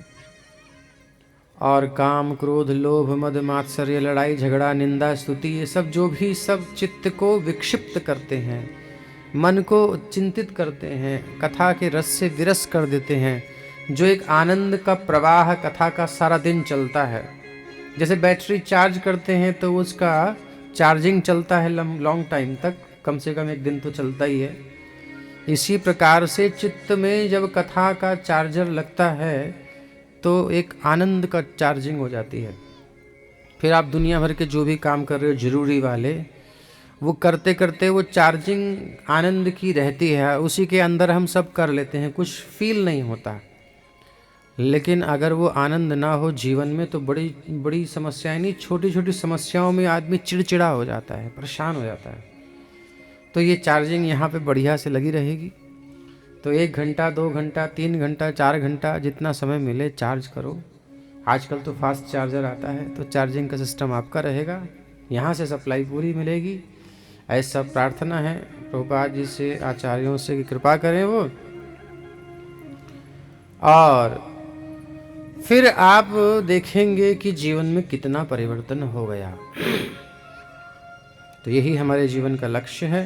और काम क्रोध लोभ मद मात्सर्य लड़ाई झगड़ा निंदा स्तुति, ये सब जो भी सब चित्त को विक्षिप्त करते हैं, मन को चिंतित करते हैं, कथा के रस से विरस कर देते हैं, जो एक आनंद का प्रवाह कथा का सारा दिन चलता है। जैसे बैटरी चार्ज करते हैं तो उसका चार्जिंग चलता है लॉन्ग टाइम तक, कम से कम एक दिन तो चलता ही है। इसी प्रकार से चित्त में जब कथा का चार्जर लगता है तो एक आनंद का चार्जिंग हो जाती है। फिर आप दुनिया भर के जो भी काम कर रहे हो जरूरी वाले, वो करते करते वो चार्जिंग आनंद की रहती है, उसी के अंदर हम सब कर लेते हैं, कुछ फील नहीं होता। लेकिन अगर वो आनंद ना हो जीवन में तो बड़ी बड़ी समस्याएं, नहीं छोटी छोटी समस्याओं में आदमी चिड़चिड़ा हो जाता है, परेशान हो जाता है। तो ये चार्जिंग यहाँ पे बढ़िया से लगी रहेगी। तो 1 घंटा 2 घंटा 3 घंटा 4 घंटा जितना समय मिले चार्ज करो। आजकल तो फास्ट चार्जर आता है, तो चार्जिंग का सिस्टम आपका रहेगा, यहाँ से सप्लाई पूरी मिलेगी। ऐसा प्रार्थना है प्रभुपाद जी से, आचार्यों से कि कृपा करें वो। और फिर आप देखेंगे कि जीवन में कितना परिवर्तन हो गया। तो यही हमारे जीवन का लक्ष्य है।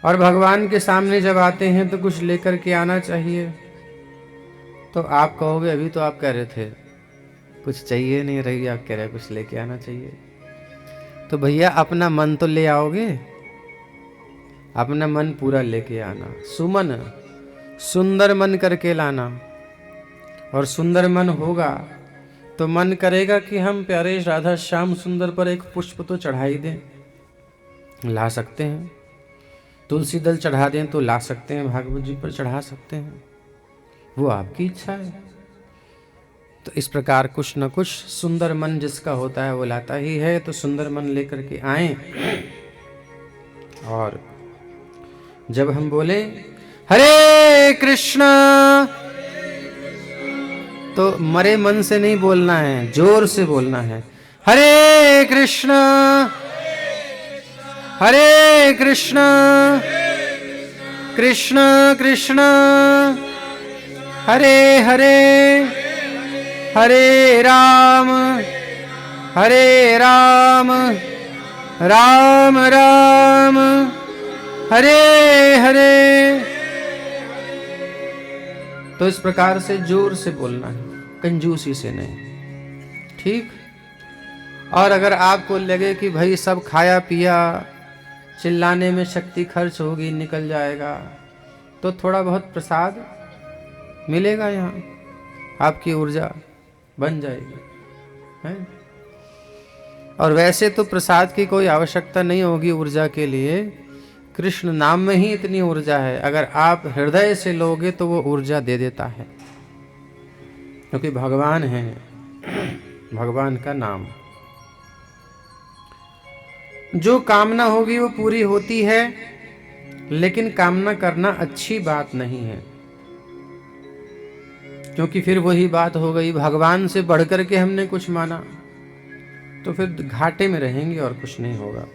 और भगवान के सामने जब आते हैं तो कुछ लेकर के आना चाहिए। तो आप कहोगे अभी तो आप कह रहे थे कुछ चाहिए नहीं रही, आप कह रहे कुछ लेके आना चाहिए। तो भैया अपना मन तो ले आओगे, अपना मन पूरा लेके आना। सुमन सुंदर मन करके लाना। और सुंदर मन होगा तो मन करेगा कि हम प्यारे राधा श्याम सुंदर पर एक पुष्प तो चढ़ाई दें, ला सकते हैं। तुलसी दल चढ़ा दें तो ला सकते हैं, भागवत जी पर चढ़ा सकते हैं, वो आपकी इच्छा है। तो इस प्रकार कुछ न कुछ सुंदर मन जिसका होता है वो लाता ही है। तो सुंदर मन लेकर के आए। और जब हम बोले हरे कृष्णा, तो मरे मन से नहीं बोलना है, जोर से बोलना है। हरे कृष्णा हरे कृष्णा कृष्ण कृष्ण हरे हरे, हरे राम राम राम हरे हरे। तो इस प्रकार से जोर से बोलना है, कंजूसी से नहीं, ठीक। और अगर आपको लगे कि भाई सब खाया पिया, चिल्लाने में शक्ति खर्च होगी, निकल जाएगा, तो थोड़ा बहुत प्रसाद मिलेगा, यहाँ आपकी ऊर्जा बन जाएगी, है। और वैसे तो प्रसाद की कोई आवश्यकता नहीं होगी ऊर्जा के लिए, कृष्ण नाम में ही इतनी ऊर्जा है। अगर आप हृदय से लोगे तो वो ऊर्जा दे देता है, क्योंकि भगवान है, भगवान का नाम। जो कामना होगी वो पूरी होती है। लेकिन कामना करना अच्छी बात नहीं है, क्योंकि फिर वही बात हो गई, भगवान से बढ़कर के हमने कुछ माना तो फिर घाटे में रहेंगे और कुछ नहीं होगा।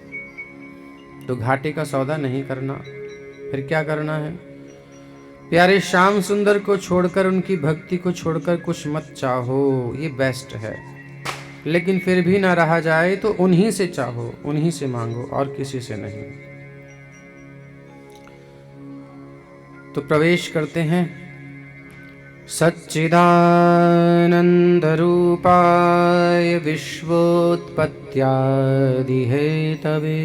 तो घाटे का सौदा नहीं करना, फिर क्या करना है? प्यारे श्याम सुंदर को छोड़कर, उनकी भक्ति को छोड़कर कुछ मत चाहो, ये बेस्ट है। लेकिन फिर भी ना रहा जाए तो उन्हीं से चाहो, उन्हीं से मांगो, और किसी से नहीं। तो प्रवेश करते हैं सच्चिदानंद रूपाय विश्वोत्पत्त्यादि हेतवे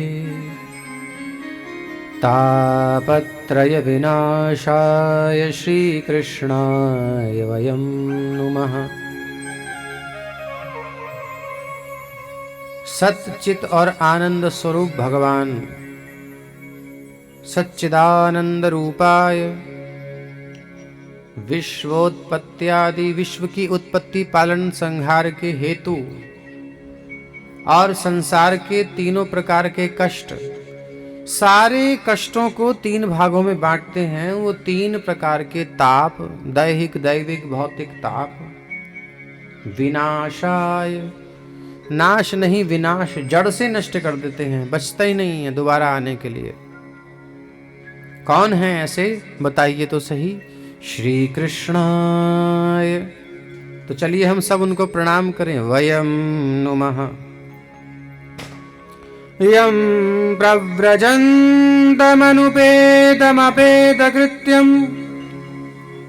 तापत्रय विनाशाय श्रीकृष्णाय वयं नुमः। सच्चित और आनंद स्वरूप भगवान सच्चिदानंद रूपाय विश्वोत्पत्त्यादि, विश्व की उत्पत्ति पालन संहार के हेतु और संसार के तीनों प्रकार के कष्ट, सारे कष्टों को तीन भागों में बांटते हैं। वो तीन प्रकार के ताप, दैहिक, दैविक, भौतिक ताप। विनाशाय, नाश नहीं विनाश, जड़ से नष्ट कर देते हैं, बचता ही नहीं है दोबारा आने के लिए। कौन है ऐसे, बताइए तो सही। श्री कृष्णाय। तो चलिए हम सब उनको प्रणाम करें। वयम नुमः। यं प्रव्रजन्तमनुपेतमपेतकृत्यं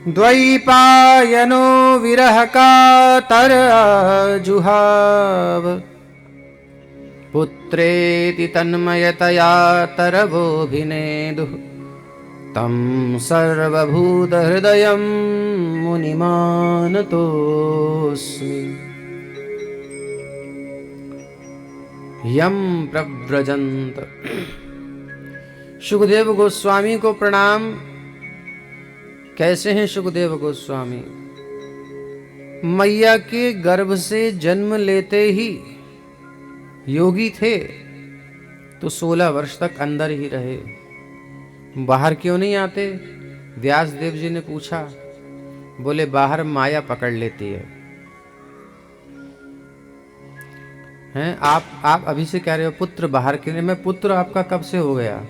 द्वैपायनो विरहकातर जुहाव पुत्रेति तन्मयतया तरवोऽभिनेदुः तं सर्वभूतहृदयं मुनिमानतोऽस्मि। यम प्रव्रजंत। सुखदेव गोस्वामी को प्रणाम। कैसे हैं सुखदेव गोस्वामी? मैया के गर्भ से जन्म लेते ही योगी थे, तो 16 वर्ष तक अंदर ही रहे। बाहर क्यों नहीं आते? व्यास देव जी ने पूछा। बोले बाहर माया पकड़ लेती है। हैं आप अभी से कह रहे हो पुत्र बाहर के लिए। मैं पुत्र आपका कब से हो गया?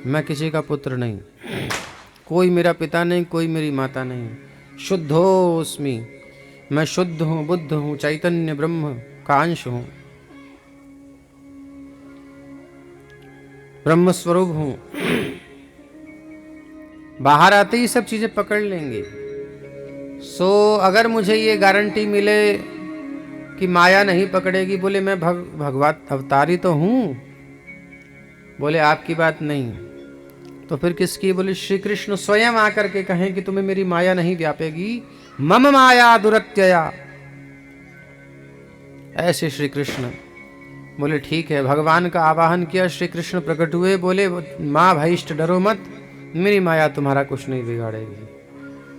मैं किसी का पुत्र नहीं, कोई मेरा पिता नहीं, कोई मेरी माता नहीं। शुद्धोस्मि, मैं शुद्ध हूँ, बुद्ध हूँ, चैतन्य ब्रह्म का अंश हूँ, ब्रह्म स्वरूप हूँ। बाहर आते ही सब चीजें पकड़ लेंगे। अगर मुझे ये गारंटी मिले कि माया नहीं पकड़ेगी, बोले मैं भगवत अवतारी तो हूँ। बोले आपकी बात नहीं, तो फिर किसकी? बोले श्री कृष्ण स्वयं आकर के कहें कि तुम्हें मेरी माया नहीं व्यापेगी। मम माया दुरत्यया। ऐसे श्री कृष्ण बोले ठीक है। भगवान का आवाहन किया, श्री कृष्ण प्रकट हुए। बोले माँ भईष्ट डरो मत, मेरी माया तुम्हारा कुछ नहीं बिगाड़ेगी।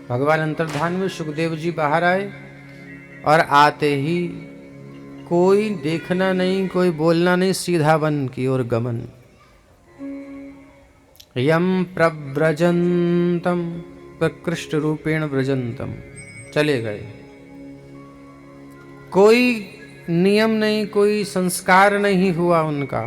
भगवान अंतर्धान में, सुखदेव जी बाहर आए और आते ही कोई देखना नहीं, कोई बोलना नहीं, सीधा वन की ओर गमन। यम प्रव्रजंतम, प्रकृष्ट रूपेण व्रजंतम, चले गए। कोई नियम नहीं, कोई संस्कार नहीं हुआ उनका।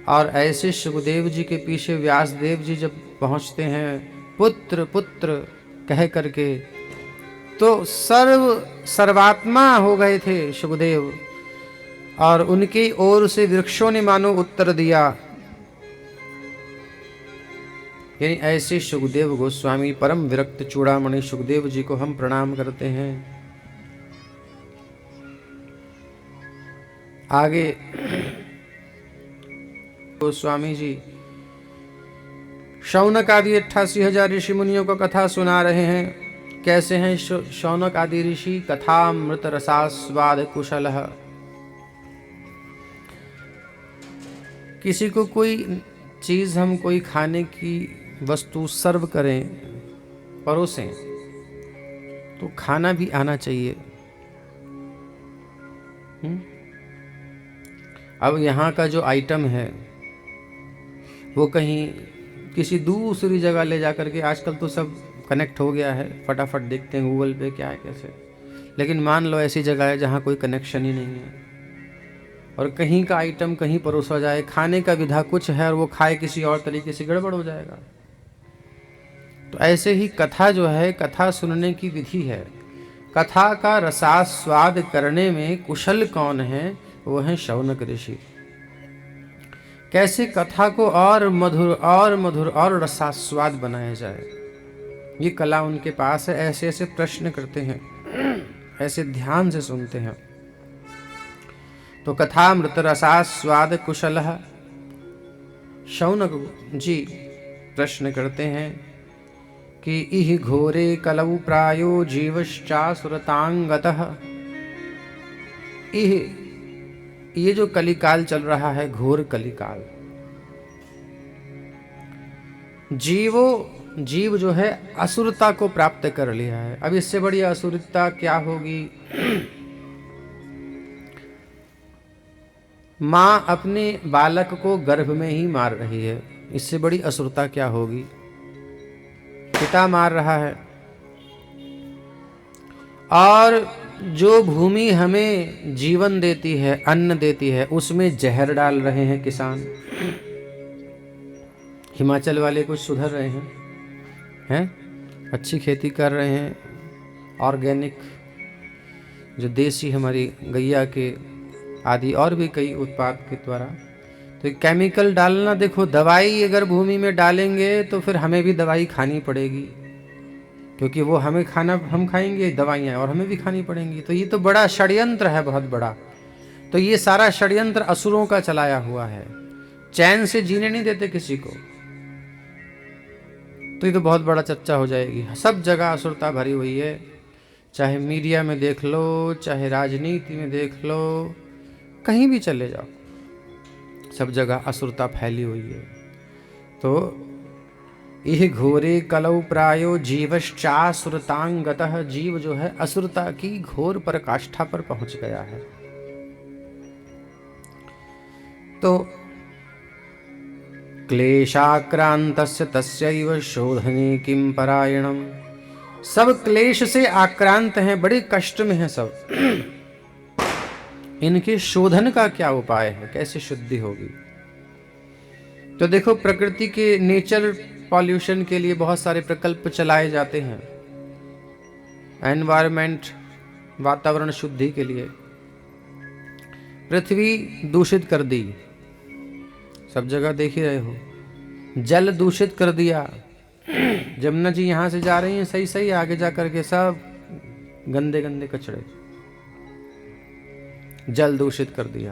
और ऐसे सुखदेव जी के पीछे व्यासदेव जी जब पहुंचते हैं, पुत्र पुत्र कह करके, तो सर्वात्मा हो गए थे सुखदेव। और उनकी ओर से वृक्षों ने मानो उत्तर दिया। यानी ऐसे सुखदेव गोस्वामी, परम विरक्त चूड़ामणि सुखदेव जी को हम प्रणाम करते हैं। आगे गोस्वामी जी शौनक आदि 88,000 ऋषि मुनियों को कथा सुना रहे हैं। कैसे हैं शौनक आदि ऋषि? कथामृत रसास्वाद कुशलः। किसी को कोई चीज, हम कोई खाने की वस्तु सर्व करें, परोसें, तो खाना भी आना चाहिए। अब यहाँ का जो आइटम है, वो कहीं किसी दूसरी जगह ले जा करके, आजकल तो सब कनेक्ट हो गया है, फटाफट देखते हैं गूगल पे क्या है कैसे। लेकिन मान लो ऐसी जगह है जहाँ कोई कनेक्शन ही नहीं है और कहीं का आइटम कहीं परोसा जाए, खाने का विधा कुछ है और वो खाए किसी और तरीके से, गड़बड़ हो जाएगा। तो ऐसे ही कथा जो है, कथा सुनने की विधि है। कथा का रसास्वाद करने में कुशल कौन है? वो है शौनक ऋषि। कैसे कथा को और मधुर और मधुर और रसास्वाद बनाया जाए, ये कला उनके पास है। ऐसे ऐसे प्रश्न करते हैं, ऐसे ध्यान से सुनते हैं। तो कथामृत रसास्वाद कुशल शौनक जी प्रश्न करते हैं कि इह घोरे कलौ प्रायो जीवश्चासुरतांगतः। इह, ये जो कलिकाल चल रहा है, घोर कलिकाल, जीव जो है असुरता को प्राप्त कर लिया है। अब इससे बड़ी असुरता क्या होगी? माँ अपने बालक को गर्भ में ही मार रही है, इससे बड़ी असुरता क्या होगी? पिता मार रहा है। और जो भूमि हमें जीवन देती है, अन्न देती है, उसमें जहर डाल रहे हैं किसान। हिमाचल वाले कुछ सुधर रहे हैं, अच्छी खेती कर रहे हैं, ऑर्गेनिक, जो देसी हमारी गैया के आदि और भी कई उत्पाद के द्वारा। तो केमिकल डालना, देखो दवाई अगर भूमि में डालेंगे तो फिर हमें भी दवाई खानी पड़ेगी, क्योंकि वो हमें खाना, हम खाएंगे दवाइयाँ और हमें भी खानी पड़ेंगी। तो ये तो बड़ा षड्यंत्र है, बहुत बड़ा। तो ये सारा षड्यंत्र असुरों का चलाया हुआ है, चैन से जीने नहीं देते किसी को। तो ये तो बहुत बड़ा चर्चा हो जाएगी। सब जगह असुरता भरी हुई है, चाहे मीडिया में देख लो, चाहे राजनीति में देख लो, कहीं भी चले जाओ, सब जगह असुरता फैली हुई है। तो इह घोरे कलौ प्रायो जीवश्चासुरतांगतः, जीव जो है असुरता की घोर पराकाष्ठा पर पहुंच गया है। तो क्लेशाक्रांतस्य तस्यैव शोधने किं परायणम्। सब क्लेश से आक्रांत हैं, बड़े कष्ट में हैं सब। इनके शोधन का क्या उपाय है, कैसे शुद्धि होगी? तो देखो, प्रकृति के नेचर पॉल्यूशन के लिए बहुत सारे प्रकल्प चलाए जाते हैं, एनवायरमेंट, वातावरण शुद्धि के लिए। पृथ्वी दूषित कर दी, सब जगह देख ही रहे हो। जल दूषित कर दिया, जमुना जी यहाँ से जा रही हैं सही सही, आगे जा करके सब गंदे गंदे कचड़े, जल दूषित कर दिया।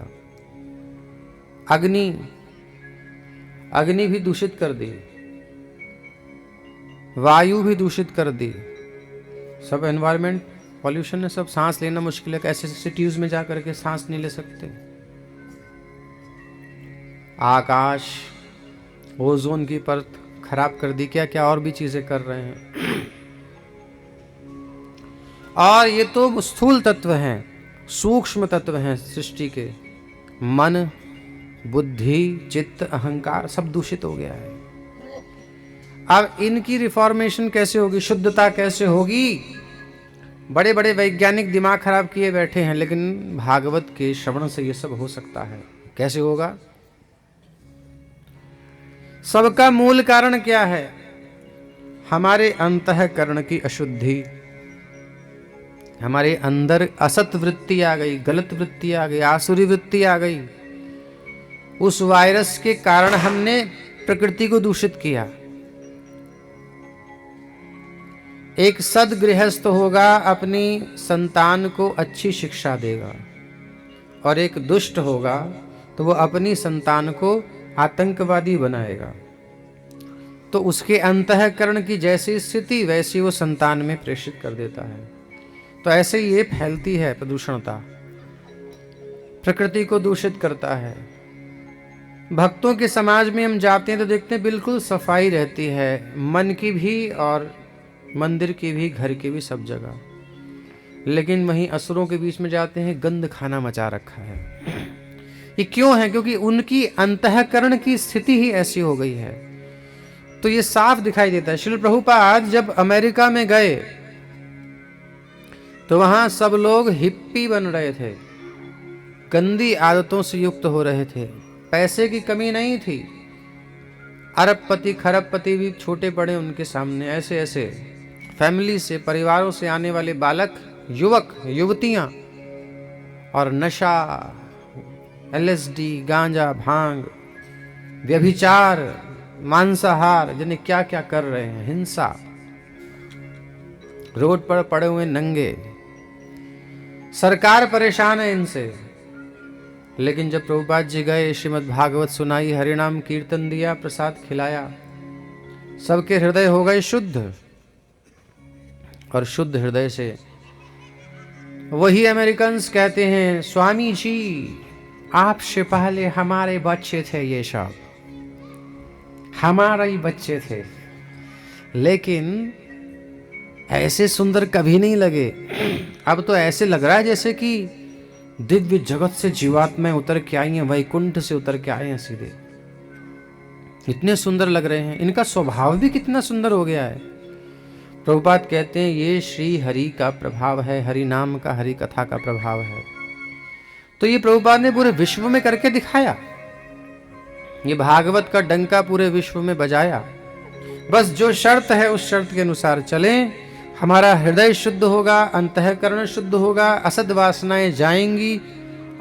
अग्नि भी दूषित कर दी, वायु भी दूषित कर दी, सब एनवायरमेंट पॉल्यूशन है, सब सांस लेना मुश्किल है। ऐसे सिटीज में जा करके सांस नहीं ले सकते। आकाश, ओजोन की परत खराब कर दी, क्या क्या और भी चीजें कर रहे हैं। और ये तो स्थूल तत्व हैं, सूक्ष्म तत्व हैं सृष्टि के। मन, बुद्धि, चित्त, अहंकार सब दूषित हो गया है। अब इनकी रिफॉर्मेशन कैसे होगी, शुद्धता कैसे होगी? बड़े बड़े वैज्ञानिक दिमाग खराब किए बैठे हैं, लेकिन भागवत के श्रवण से ये सब हो सकता है। कैसे होगा? सबका मूल कारण क्या है? हमारे अंतःकरण की अशुद्धि। हमारे अंदर असत वृत्ति आ गई, गलत वृत्ति आ गई, आसुरी वृत्ति आ गई। उस वायरस के कारण हमने प्रकृति को दूषित किया। एक सद्गृहस्थ होगा, अपनी संतान को अच्छी शिक्षा देगा, और एक दुष्ट होगा तो वो अपनी संतान को आतंकवादी बनाएगा। तो उसके अंतःकरण की जैसी स्थिति वैसी वो संतान में प्रेषित कर देता है। तो ऐसे ये फैलती है प्रदूषणता, प्रकृति को दूषित करता है। भक्तों के समाज में हम जाते हैं तो देखते हैं बिल्कुल सफाई रहती है, मन की भी और मंदिर की भी, घर की भी, सब जगह। लेकिन वहीं असुरों के बीच में जाते हैं, गंद खाना मचा रखा है। ये क्यों है? क्योंकि उनकी अंतःकरण की स्थिति ही ऐसी हो गई है। तो ये साफ दिखाई देता है। श्रील प्रभुपाद जब अमेरिका में गए तो वहां सब लोग हिप्पी बन रहे थे, गंदी आदतों से युक्त हो रहे थे। पैसे की कमी नहीं थी, अरबपति खरबपति भी छोटे पड़े उनके सामने। ऐसे ऐसे फैमिली से, परिवारों से आने वाले बालक, युवक, युवतियां, और नशा, LSD, गांजा, भांग, व्यभिचार, मांसाहार, जिन्हें क्या क्या कर रहे हैं, हिंसा, रोड पर पड़े हुए नंगे। सरकार परेशान है इनसे। लेकिन जब प्रभुपाद जी गए, श्रीमद् भागवत सुनाई, हरिनाम कीर्तन दिया, प्रसाद खिलाया, सबके हृदय हो गए शुद्ध। और शुद्ध हृदय से वही अमेरिकन्स कहते हैं, स्वामी जी आपसे पहले हमारे बच्चे थे, ये सब हमारे ही बच्चे थे, लेकिन ऐसे सुंदर कभी नहीं लगे। अब तो ऐसे लग रहा है जैसे कि दिव्य जगत से जीवात्माएं उतर के आई हैं, वैकुंठ से उतर के आए हैं सीधे। इतने सुंदर लग रहे हैं, इनका स्वभाव भी कितना सुंदर हो गया है। प्रभुपाद कहते हैं ये श्री हरि का प्रभाव है, हरि नाम का, हरि कथा का प्रभाव है। तो ये प्रभुपाद ने पूरे विश्व में करके दिखाया। ये भागवत का डंका पूरे विश्व में बजाया। बस जो शर्त है उस शर्त के अनुसार चलें, हमारा हृदय शुद्ध होगा, अंतःकरण शुद्ध होगा, असद वासनाएं जाएंगी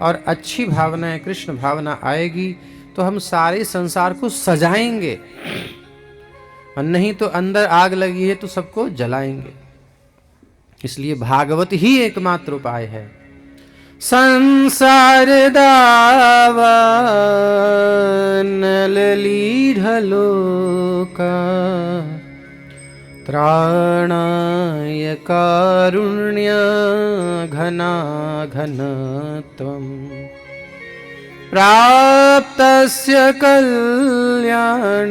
और अच्छी भावनाएं, कृष्ण भावना आएगी, तो हम सारे संसार को सजाएंगे। और नहीं तो अंदर आग लगी है तो सबको जलाएंगे। इसलिए भागवत ही एकमात्र उपाय है। संसार दावा नलली ढलोका, त्राणाय कारुण्य घना घनत्वम्, प्राप्तस्य कल्याण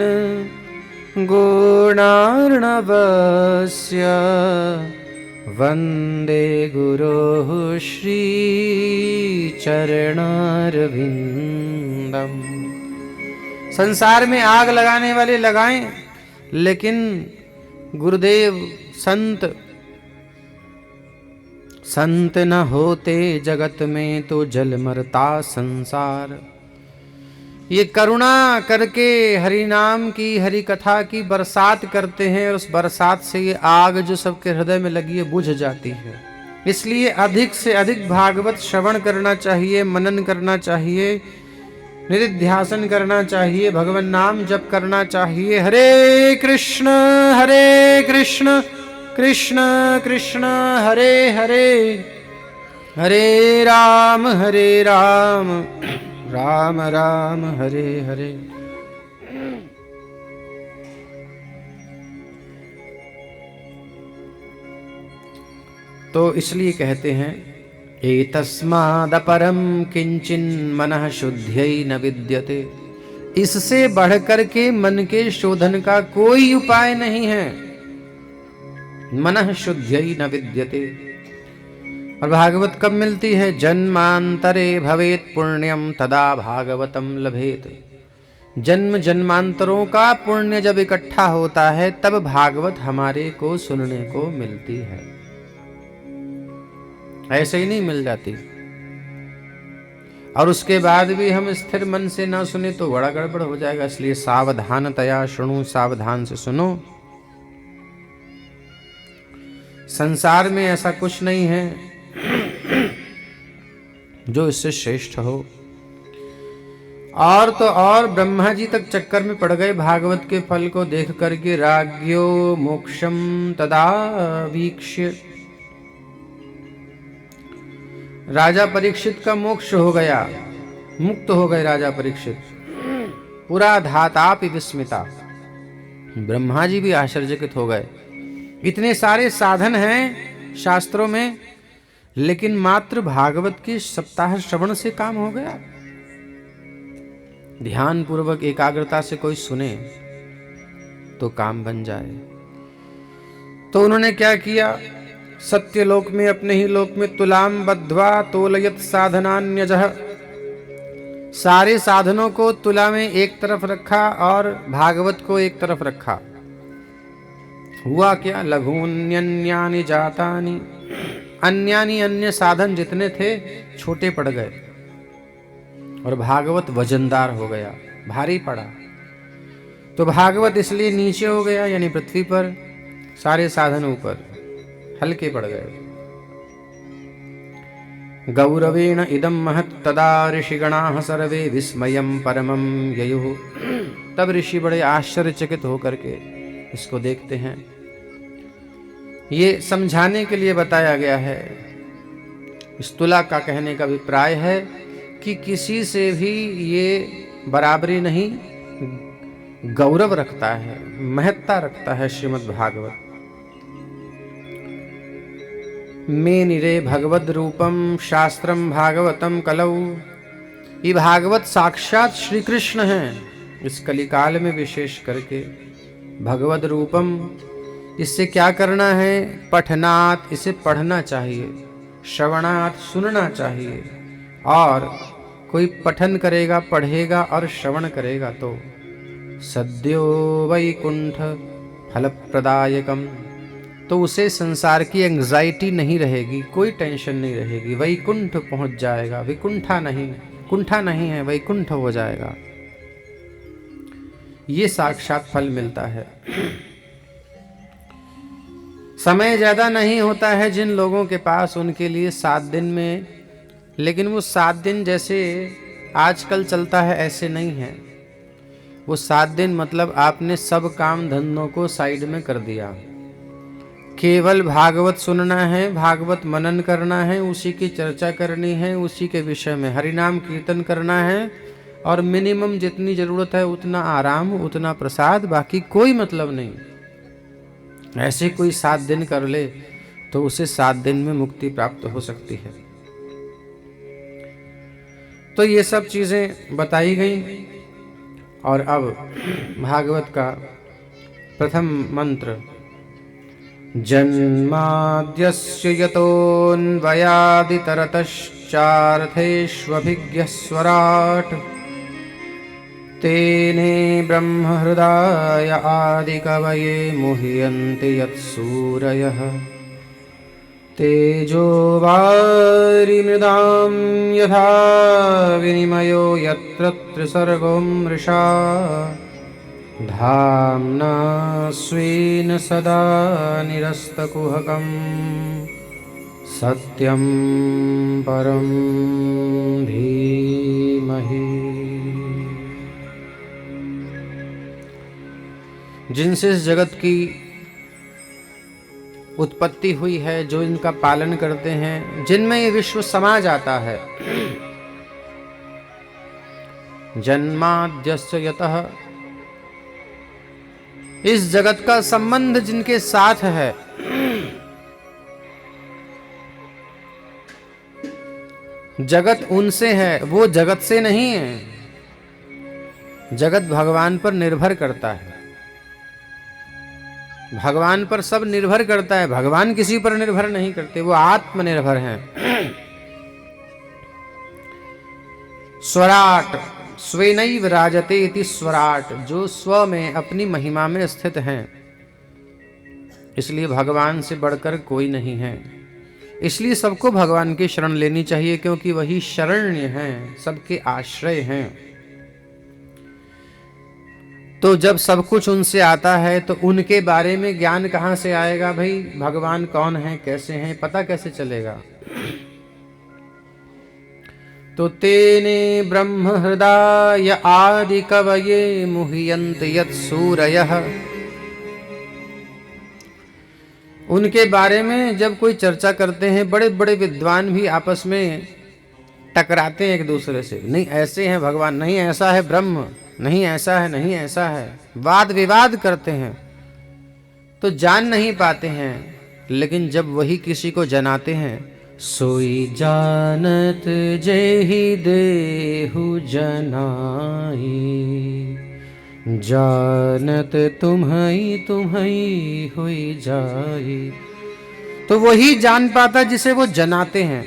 गुणार्णवस्य, वंदे गुरोः श्री चरणारविंदम। संसार में आग लगाने वाले लगाएं, लेकिन गुरुदेव संत न होते जगत में तो जल मरता संसार। ये करुणा करके हरि नाम की, हरि कथा की बरसात करते हैं, और उस बरसात से ये आग जो सबके हृदय में लगी है बुझ जाती है। इसलिए अधिक से अधिक भागवत श्रवण करना चाहिए, मनन करना चाहिए, निधिध्यासन करना चाहिए, भगवान नाम जप करना चाहिए। हरे कृष्ण कृष्ण कृष्ण हरे हरे, हरे राम राम राम हरे हरे। तो इसलिए कहते हैं, एतस्मादपरं किंचिन् मनः शुद्ध्यै न विद्यते। इससे बढ़कर के मन के शोधन का कोई उपाय नहीं है। मनः शुद्ध्यै न विद्यते। और भागवत कब मिलती है? जन्मांतरे भवेत पुण्यम तदा भागवतम लभेत। जन्म जन्मांतरों का पुण्य जब इकट्ठा होता है तब भागवत हमारे को सुनने को मिलती है, ऐसे ही नहीं मिल जाती। और उसके बाद भी हम स्थिर मन से ना सुने तो बड़ा गड़बड़ हो जाएगा। इसलिए सावधानतया शृणु, सावधान से सुनो। संसार में ऐसा कुछ नहीं है जो इससे श्रेष्ठ हो। और तो और ब्रह्मा जी तक चक्कर में पड़ गए भागवत के फल को देख करके। राज्ञो मोक्षम तदा वीक्ष्य। राजा परीक्षित का मोक्ष हो गया, मुक्त हो गए राजा परीक्षित। पुरा धातापि विस्मिता। ब्रह्मा जी भी आश्चर्यचकित हो गए। इतने सारे साधन हैं शास्त्रों में, लेकिन मात्र भागवत के सप्ताह श्रवण से काम हो गया। ध्यान पूर्वक एकाग्रता से कोई सुने तो काम बन जाए। तो उन्होंने क्या किया? सत्यलोक में, अपने ही लोक में, तुलाम बद्ध्वा तोलयत साधनान्यजः। सारे साधनों को तुला में एक तरफ रखा और भागवत को एक तरफ रखा। हुआ क्या? लघून्यन्यानि जातानि, अन्यानि अन्य साधन जितने थे छोटे पड़ गए और भागवत वजनदार हो गया, भारी पड़ा। तो भागवत इसलिए नीचे हो गया, यानी पृथ्वी पर, सारे साधन ऊपर, हल्के पड़ गए। गौरवेण इदं महत् तदा ऋषिगणाः सर्वे विस्मयं परमं ययुः। तब ऋषि बड़े आश्चर्यचकित होकर के इसको देखते हैं। ये समझाने के लिए बताया गया है। इस तुला का कहने का अभिप्राय है कि किसी से भी ये बराबरी नहीं, गौरव रखता है, महत्ता रखता है श्रीमद् भागवत। मे निरे भगवद रूपम शास्त्रम भागवतम कलौ। ये भागवत साक्षात श्री कृष्ण हैं इस कलिकाल में, विशेष करके भगवद रूपम। इससे क्या करना है? पठनात्, इसे पढ़ना चाहिए, श्रवणात्, सुनना चाहिए। और कोई पठन करेगा, पढ़ेगा और श्रवण करेगा तो सद्यो वैकुंठ फलप्रदायकम, तो उसे संसार की एंग्जाइटी नहीं रहेगी, कोई टेंशन नहीं रहेगी, वैकुंठ पहुंच जाएगा। विकुंठा नहीं, कुंठा नहीं है, वैकुंठ हो जाएगा। ये साक्षात फल मिलता है। समय ज्यादा नहीं होता है जिन लोगों के पास, उनके लिए 7 दिन में, लेकिन वो 7 दिन जैसे आजकल चलता है ऐसे नहीं है। वो 7 दिन मतलब आपने सब काम धंधों को साइड में कर दिया, केवल भागवत सुनना है, भागवत मनन करना है, उसी की चर्चा करनी है, उसी के विषय में हरिनाम कीर्तन करना है, और मिनिमम जितनी जरूरत है उतना आराम, उतना प्रसाद, बाकी कोई मतलब नहीं। ऐसे कोई 7 दिन कर ले तो उसे 7 दिन में मुक्ति प्राप्त हो सकती है। तो ये सब चीजें बताई गई। और अब भागवत का प्रथम मंत्र, जन्माद्यस्य यतोऽन्वयादितरतश्चार्थेष्वभिज्ञस्वराट् तेने ब्रह्महृदाय आदिकवये मुह्यन्ति यत्सूरयः तेजो वारिमृदां यथा विनिमयो यत्र त्रिसर्गो मृषा धाम्ना स्वेन सदा निरस्तकुहकं सत्यं परं धीमहि। जिनसे इस जगत की उत्पत्ति हुई है, जो इनका पालन करते हैं, जिनमें ये विश्व समा जाता है। जन्माद्यस्य यतः, इस जगत का संबंध जिनके साथ है, जगत उनसे है, वो जगत से नहीं है। जगत भगवान पर निर्भर करता है, भगवान पर सब निर्भर करता है, भगवान किसी पर निर्भर नहीं करते, वो आत्मनिर्भर हैं। स्वराट, स्वेनैव राजते इति स्वराट, जो स्व में अपनी महिमा में स्थित हैं, इसलिए भगवान से बढ़कर कोई नहीं है। इसलिए सबको भगवान की शरण लेनी चाहिए, क्योंकि वही शरण्य हैं, सबके आश्रय हैं। तो जब सब कुछ उनसे आता है तो उनके बारे में ज्ञान कहाँ से आएगा भाई? भगवान कौन है, कैसे हैं, पता कैसे चलेगा? तो तेने ब्रह्म हृदय आदि कवये मुह्यन्ति यत्सूरयः, उनके बारे में जब कोई चर्चा करते हैं, बड़े बड़े विद्वान भी आपस में टकराते हैं एक दूसरे से। नहीं ऐसे हैं भगवान, नहीं ऐसा है ब्रह्म, नहीं ऐसा है, नहीं ऐसा है, वाद विवाद करते हैं तो जान नहीं पाते हैं। लेकिन जब वही किसी को जनाते हैं, सोई जानत जेहि देहु जनाई, जानत तुम्हई तुम्हई हुई जाई, तो वही जान पाता जिसे वो जनाते हैं।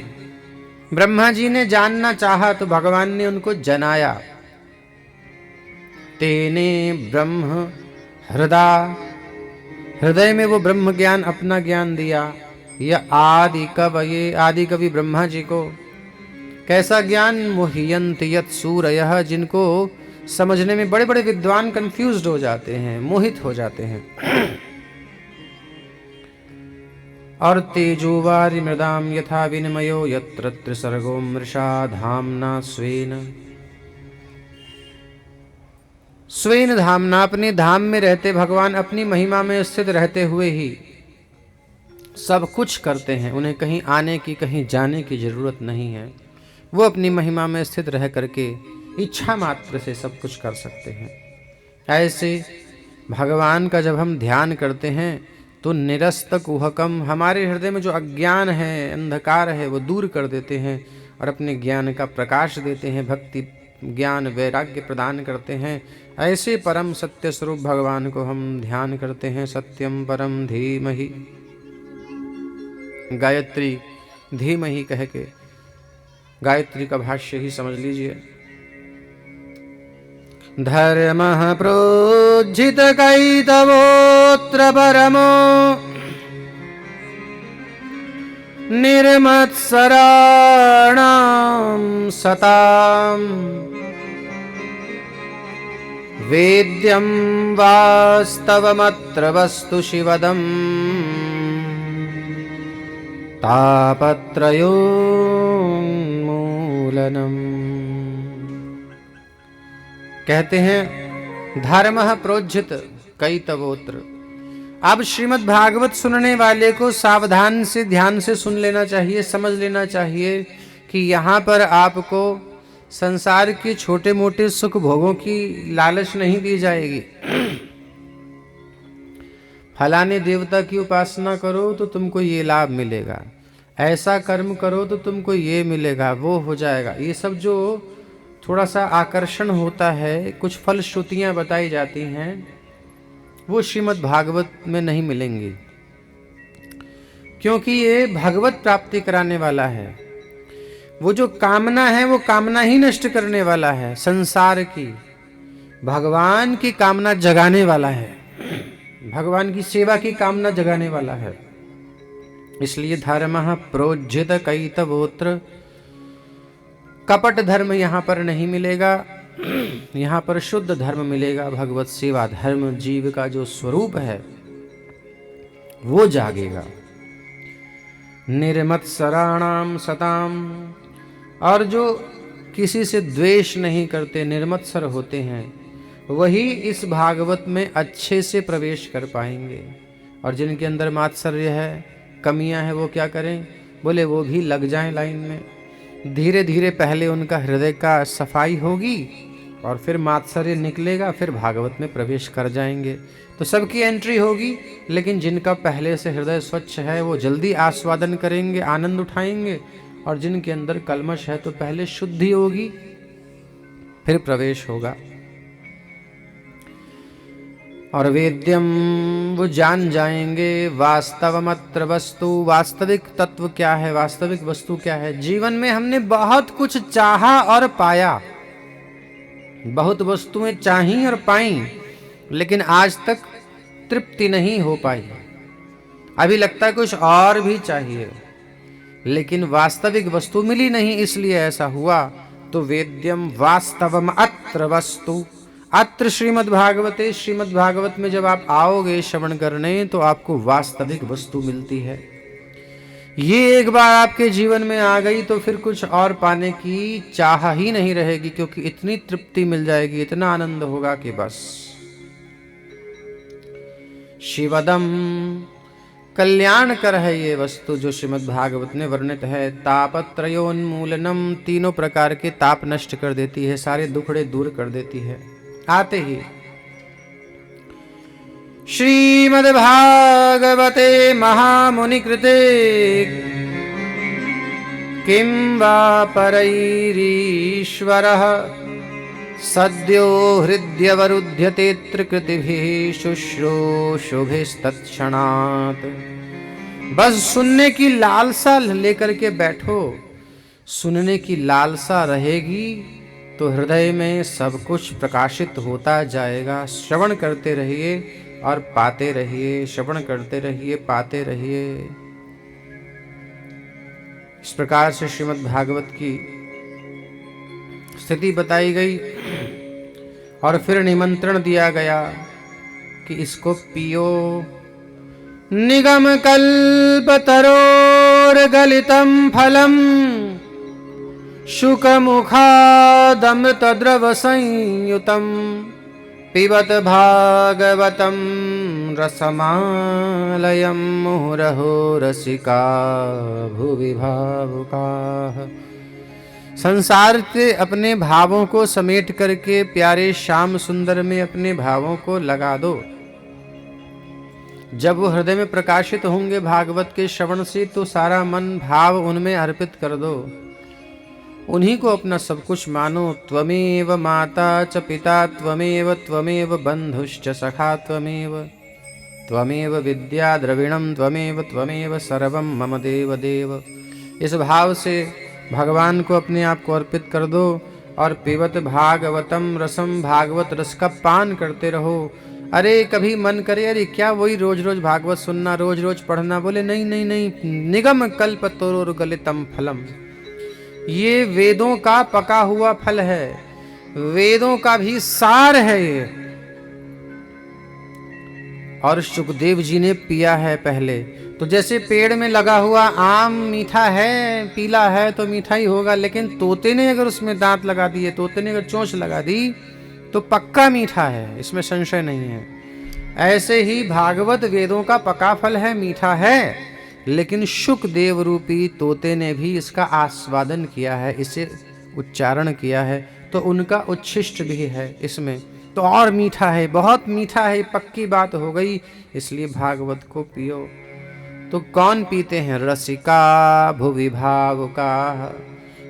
ब्रह्मा जी ने जानना चाहा तो भगवान ने उनको जनाया। तेने ब्रह्म हृदय में वो ब्रह्म ज्ञान, अपना ज्ञान दिया। यह आदि कवि ब्रह्मा जी को कैसा ज्ञान, मोहियंत यत सूरयः, जिनको समझने में बड़े बड़े विद्वान कंफ्यूज्ड हो जाते हैं, मोहित हो जाते हैं। और तेजोवारि मृदाम यथा विनिमयो यत्र त्रिसर्गो मृषा धामना स्वेन धामना, अपने धाम में रहते भगवान अपनी महिमा में स्थित रहते हुए ही सब कुछ करते हैं। उन्हें कहीं आने की, कहीं जाने की जरूरत नहीं है। वो अपनी महिमा में स्थित रह करके इच्छा मात्र से सब कुछ कर सकते हैं। ऐसे भगवान का जब हम ध्यान करते हैं तो निरस्त कुहकम, हमारे हृदय में जो अज्ञान है, अंधकार है, वो दूर कर देते हैं और अपने ज्ञान का प्रकाश देते हैं, भक्ति ज्ञान वैराग्य प्रदान करते हैं। ऐसे परम सत्य स्वरूप भगवान को हम ध्यान करते हैं। सत्यम परम धीमहि, गायत्री धीमहि कह के गायत्री का भाष्य ही समझ लीजिए। धर्मः प्रोज्झित कैतवोऽत्र परमो निर्मत्सराणां सताम् वेद्यं वास्तवमत्र वस्तु शिवदम् तापत्रयोन्मूलनम्। कहते हैं धर्मः प्रोज्झित कैतवोऽत्र। अब श्रीमद् भागवत सुनने वाले को सावधान से, ध्यान से सुन लेना चाहिए, समझ लेना चाहिए कि यहाँ पर आपको संसार के छोटे मोटे सुख भोगों की लालच नहीं दी जाएगी। फलाने देवता की उपासना करो तो तुमको ये लाभ मिलेगा, ऐसा कर्म करो तो तुमको ये मिलेगा, वो हो जाएगा। ये सब जो थोड़ा सा आकर्षण होता है, कुछ फलश्रुतियाँ बताई जाती हैं, वो श्रीमद् भागवत में नहीं मिलेंगी, क्योंकि ये भगवत प्राप्ति कराने वाला है। वो जो कामना है वो कामना ही नष्ट करने वाला है, संसार की, भगवान की कामना जगाने वाला है, भगवान की सेवा की कामना जगाने वाला है। इसलिए धर्मः प्रोज्झित कैतवोऽत्र, कपट धर्म यहाँ पर नहीं मिलेगा, यहाँ पर शुद्ध धर्म मिलेगा। भगवत सेवा धर्म, जीव का जो स्वरूप है वो जागेगा। निर्मत्सराणाम सताम, और जो किसी से द्वेष नहीं करते, निर्मत्सर होते हैं, वही इस भागवत में अच्छे से प्रवेश कर पाएंगे। और जिनके अंदर मात्सर्य है, कमियां हैं, वो क्या करें? बोले वो भी लग जाएं लाइन में। धीरे धीरे पहले उनका हृदय का सफाई होगी और फिर मात्सर्य निकलेगा, फिर भागवत में प्रवेश कर जाएंगे। तो सबकी एंट्री होगी, लेकिन जिनका पहले से हृदय स्वच्छ है वो जल्दी आस्वादन करेंगे, आनंद उठाएंगे। और जिनके अंदर कल्मश है तो पहले शुद्धि होगी, फिर प्रवेश होगा। और वेद्यम, वो जान जाएंगे, वास्तवमत्र वस्तु, वास्तविक तत्व क्या है, वास्तविक वस्तु क्या है। जीवन में हमने बहुत कुछ चाहा और पाया, बहुत वस्तुएं चाही और पाई, लेकिन आज तक तृप्ति नहीं हो पाई। अभी लगता है कुछ और भी चाहिए, लेकिन वास्तविक वस्तु मिली नहीं, इसलिए ऐसा हुआ। तो वेद्यम वास्तवम अत्र वस्तु, अत्र श्रीमद् भागवते, श्रीमद् भागवत में जब आप आओगे श्रवण करने तो आपको वास्तविक वस्तु मिलती है। ये एक बार आपके जीवन में आ गई तो फिर कुछ और पाने की चाह ही नहीं रहेगी, क्योंकि इतनी तृप्ति मिल जाएगी, इतना आनंद होगा कि बस। शिवदम, कल्याण कर है ये वस्तु जो श्रीमद् भागवत में वर्णित है। तापत्रयोन्मूलनम, तीनों प्रकार के ताप नष्ट कर देती है, सारे दुखड़े दूर कर देती है। आते ही श्रीमद् भागवते महामुनि कृते किं वा परैरीश्वरः सद्यो हृद्यवरुध्यतेऽत्र कृतिभिः शुश्रूषुभिस्तत्क्षणात्। बस सुनने की लालसा लेकर के बैठो, सुनने की लालसा रहेगी तो हृदय में सब कुछ प्रकाशित होता जाएगा। श्रवण करते रहिए और पाते रहिए, श्रवण करते रहिए, पाते रहिए। इस प्रकार से श्रीमद् भागवत की स्थिति बताई गई और फिर निमंत्रण दिया गया कि इसको पियो। निगम कल्पतरोर्गलितं फलम् शुकमुखादमृतद्रव संयुतं पिबत भागवतं रसमालयं मुहुरहो रसिका भुवि भावुकाः। संसार के अपने भावों को समेट करके प्यारे श्याम सुंदर में अपने भावों को लगा दो। जब वो हृदय में प्रकाशित होंगे भागवत के श्रवण से, तो सारा मन भाव उनमें अर्पित कर दो। उन्हीं को अपना सब कुछ मानो। त्वमेव माता च पिता त्वमेव बंधुश्च सखा त्वमेव विद्या द्रविणम त्वमेव सर्वं मम देव देव। इस भाव से भगवान को अपने आप को अर्पित कर दो और पिबत भागवतम रसम, भागवत रस का पान करते रहो। अरे कभी मन करे अरे क्या वही रोज रोज भागवत सुनना, रोज रोज पढ़ना, बोले नहीं नहीं नहीं। निगम कल्पतरोर्गलितं फलम, ये वेदों का पका हुआ फल है, वेदों का भी सार है ये। और सुखदेव जी ने पिया है पहले। तो जैसे पेड़ में लगा हुआ आम मीठा है, पीला है तो मीठा ही होगा, लेकिन तोते ने अगर उसमें दांत लगा दिए, तोते ने अगर चोंच लगा दी तो पक्का मीठा है, इसमें संशय नहीं है। ऐसे ही भागवत वेदों का पका फल है, मीठा है, लेकिन शुकदेव रूपी तोते ने भी इसका आस्वादन किया है, इसे उच्चारण किया है, तो उनका उच्छिष्ट भी है इसमें, तो और मीठा है, बहुत मीठा है, पक्की बात हो गई। इसलिए भागवत को पियो। तो कौन पीते हैं? रसिका भुवि भावुका,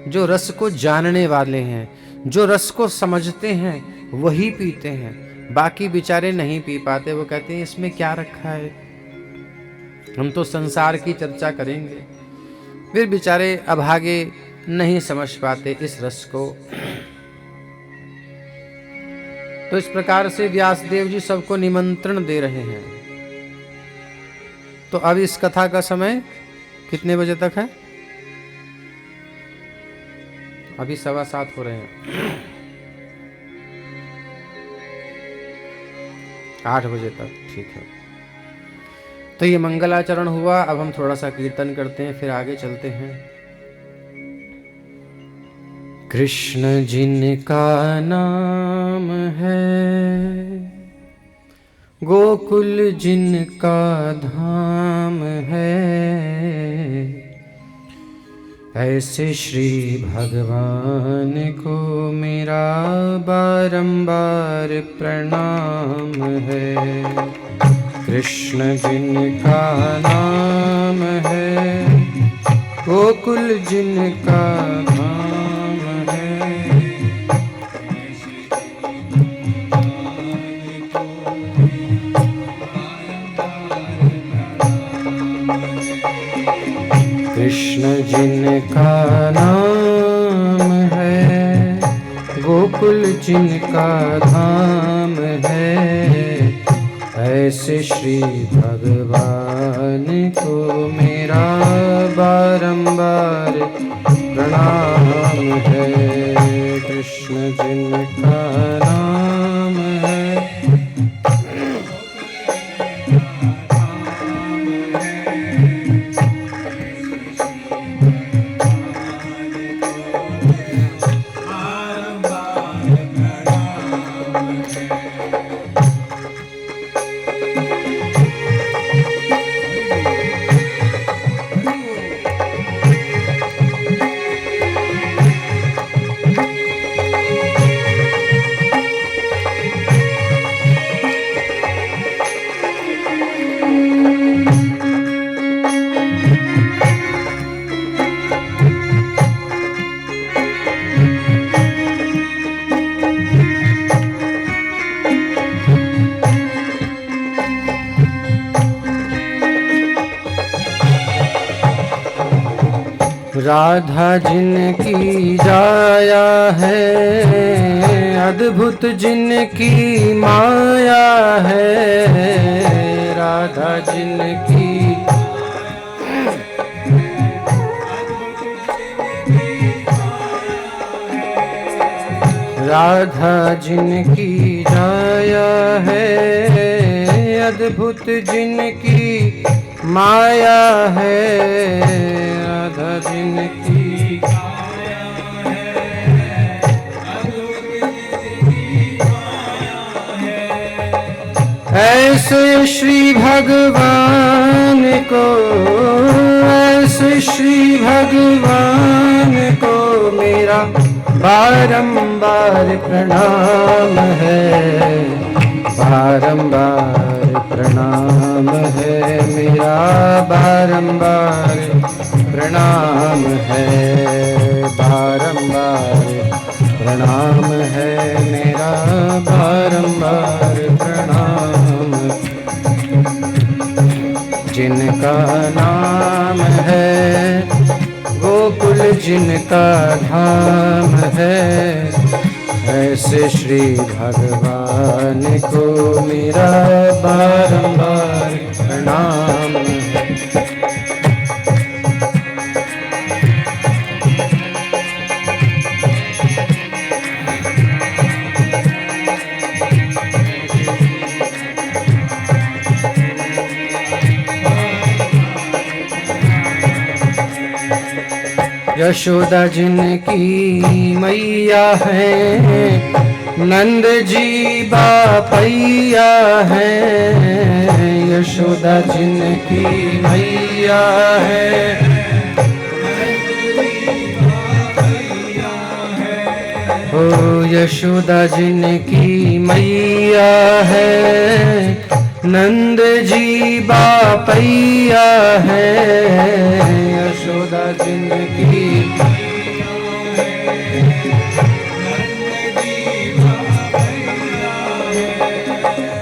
जो रस को जानने वाले हैं, जो रस को समझते हैं वही पीते हैं। बाकी बेचारे नहीं पी पाते, वो कहते हैं इसमें क्या रखा है, हम तो संसार की चर्चा करेंगे। फिर बेचारे अभागे नहीं समझ पाते इस रस को। तो इस प्रकार से व्यासदेव जी सबको निमंत्रण दे रहे हैं। तो अब इस कथा का समय कितने बजे तक है? अभी 7:15 हो रहे हैं। 8 बजे तक, ठीक है। तो ये मंगलाचरण हुआ। अब हम थोड़ा सा कीर्तन करते हैं, फिर आगे चलते हैं। कृष्ण जिनका नाम है, गोकुल जिनका धाम है, ऐसे श्री भगवान को मेरा बारंबार प्रणाम है। कृष्ण जिनका नाम है, गोकुल जिनका धाम है, कृष्ण जिनका नाम है, गोकुल जिनका धाम है, ऐसे श्री भगवान को मेरा बारंबार प्रणाम है। कृष्ण जिनका नाम है, राधा जिनकी जाया है, अद्भुत जिनकी माया है। राधा जिनकी राधा जिनकी जाया है, अद्भुत जिनकी माया है। राधा जिनकी ऐसे श्री भगवान को, ऐसे श्री भगवान को मेरा बारंबार प्रणाम है। बारंबार प्रणाम है मेरा, बारंबार प्रणाम है। बारंबार प्रणाम है मेरा, बारंबार प्रणाम। जिनका नाम है गोकुल, जिनका धाम है, ऐसे श्री भगवान को मेरा बारंबार प्रणाम है। यशोदा जिनकी मैया है, नंद जी बापैया है। यशोदा जिनकी मैया है, ओ यशोदा जिनकी मैया है, नंद जी बापैया है। यशोदा जिनकी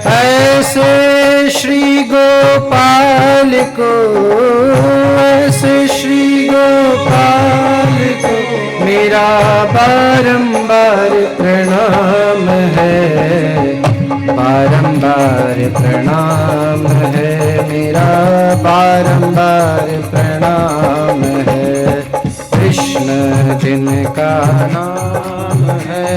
ऐसे श्री गोपाल को, ऐसे श्री गोपाल को मेरा बारंबार प्रणाम है। बारंबार प्रणाम है मेरा, बारंबार प्रणाम है। कृष्ण जिनका नाम है,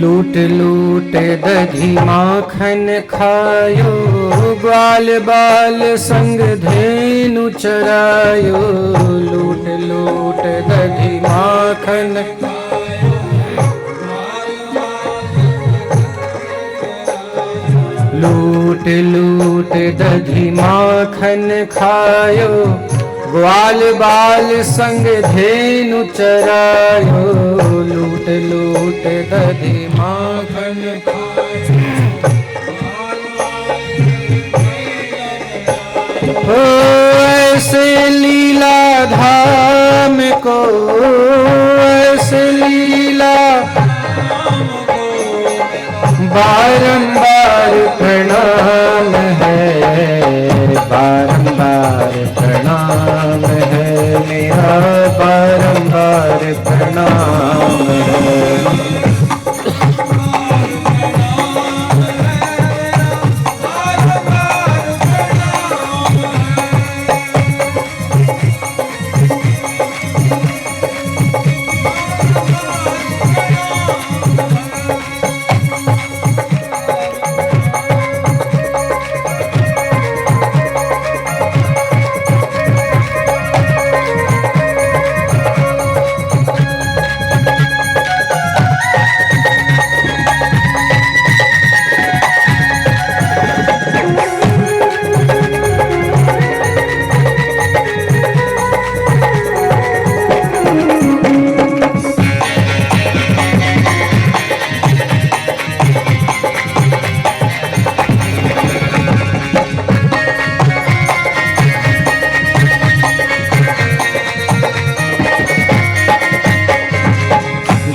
लूट लूट दधी माखन खायो, ग्वाल बाल संग धेनु चरायो। लूट लूट दधी माखन लूट लूट दधी माखन खायो, ग्वाल बाल संग धेनु चरायो। लूट लूट दधी माखन खायो, ऐसे लीला धाम को, ऐसे लीला बारंबार प्रणाम है। बारंबार प्रणाम है मेरा, बारंबार प्रणाम है।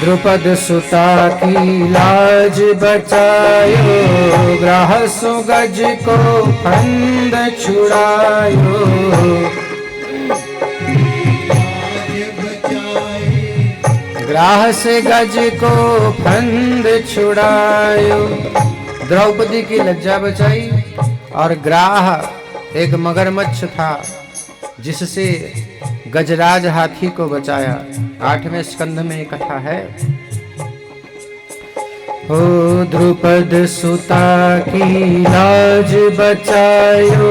द्रुपद सुता की लाज बचायो, ग्राहसु गज को फंद छुड़ायो। ग्राह से गज को फंद छुड़ायो। द्रौपदी की लज्जा बचाई और ग्राह एक मगरमच्छ था जिससे गजराज हाथी को बचाया। 8वें स्कंध में एक कथा है। हो द्रुपद सुता की लाज बचायो,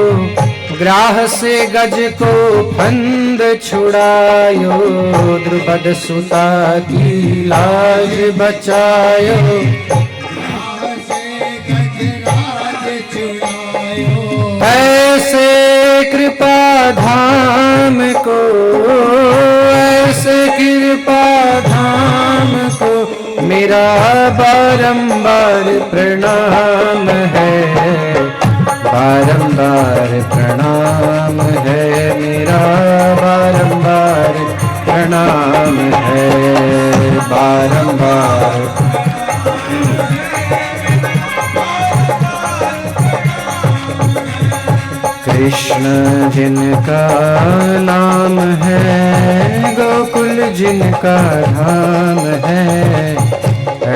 ग्राह से गज को फंद छुड़ायो। द्रुपद सुता की लाज बचायो, ऐसे कृपा धाम को, ऐसे कृपा धाम को मेरा बारंबार प्रणाम है। बारंबार प्रणाम है मेरा, बारंबार प्रणाम है। बारंबार कृष्ण जिनका नाम है, गोकुल जिनका धाम है,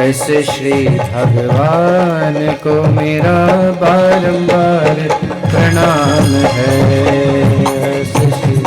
ऐसे श्री भगवान को मेरा बारंबार प्रणाम है। ऐसे श्री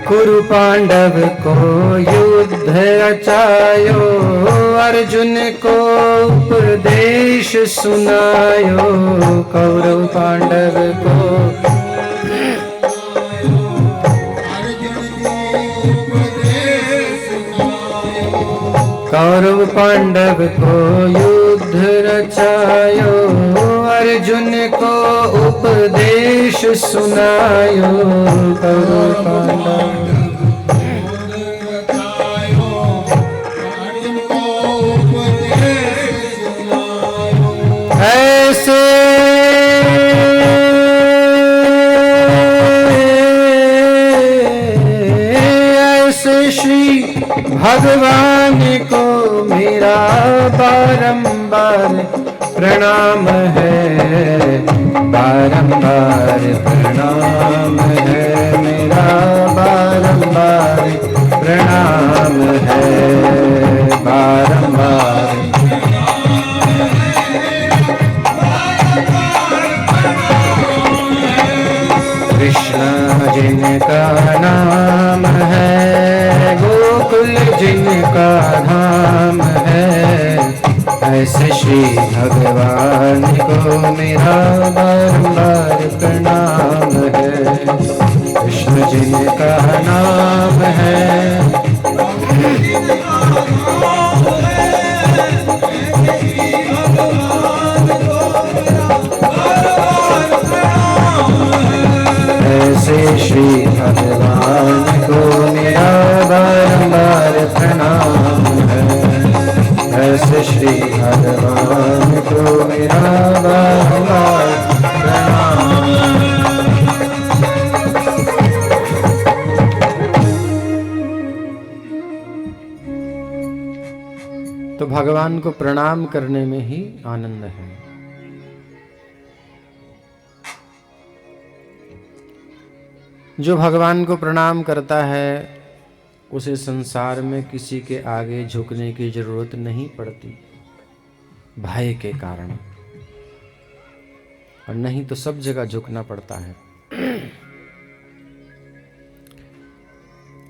कुरु पांडव को युद्ध रचायो, अर्जुन को उपदेश सुनायो। कौरव पांडव को कौरव पांडव को युद्ध रचायो, अर्जुन को उपदेश सुनायो। कौरव पांडव ऐसे ऐसे श्री भगवान को मेरा बारंबार प्रणाम है। बारंबार प्रणाम है मेरा, बारंबार प्रणाम है। बारंबार कृष्ण जिनका नाम है, गोकुल जिनका धाम है, ऐसे श्री भगवान को मेरा बारंबार प्रणाम है। कृष्ण जिनका नाम है, ऐसे श्री भगवान को मेरा बारंबार प्रणाम है। ऐसे श्री भगवान को मेरा बारंबार प्रणाम। तो भगवान को प्रणाम करने में ही आनंद है। जो भगवान को प्रणाम करता है उसे संसार में किसी के आगे झुकने की जरूरत नहीं पड़ती, भय के कारण। और नहीं तो सब जगह झुकना पड़ता है।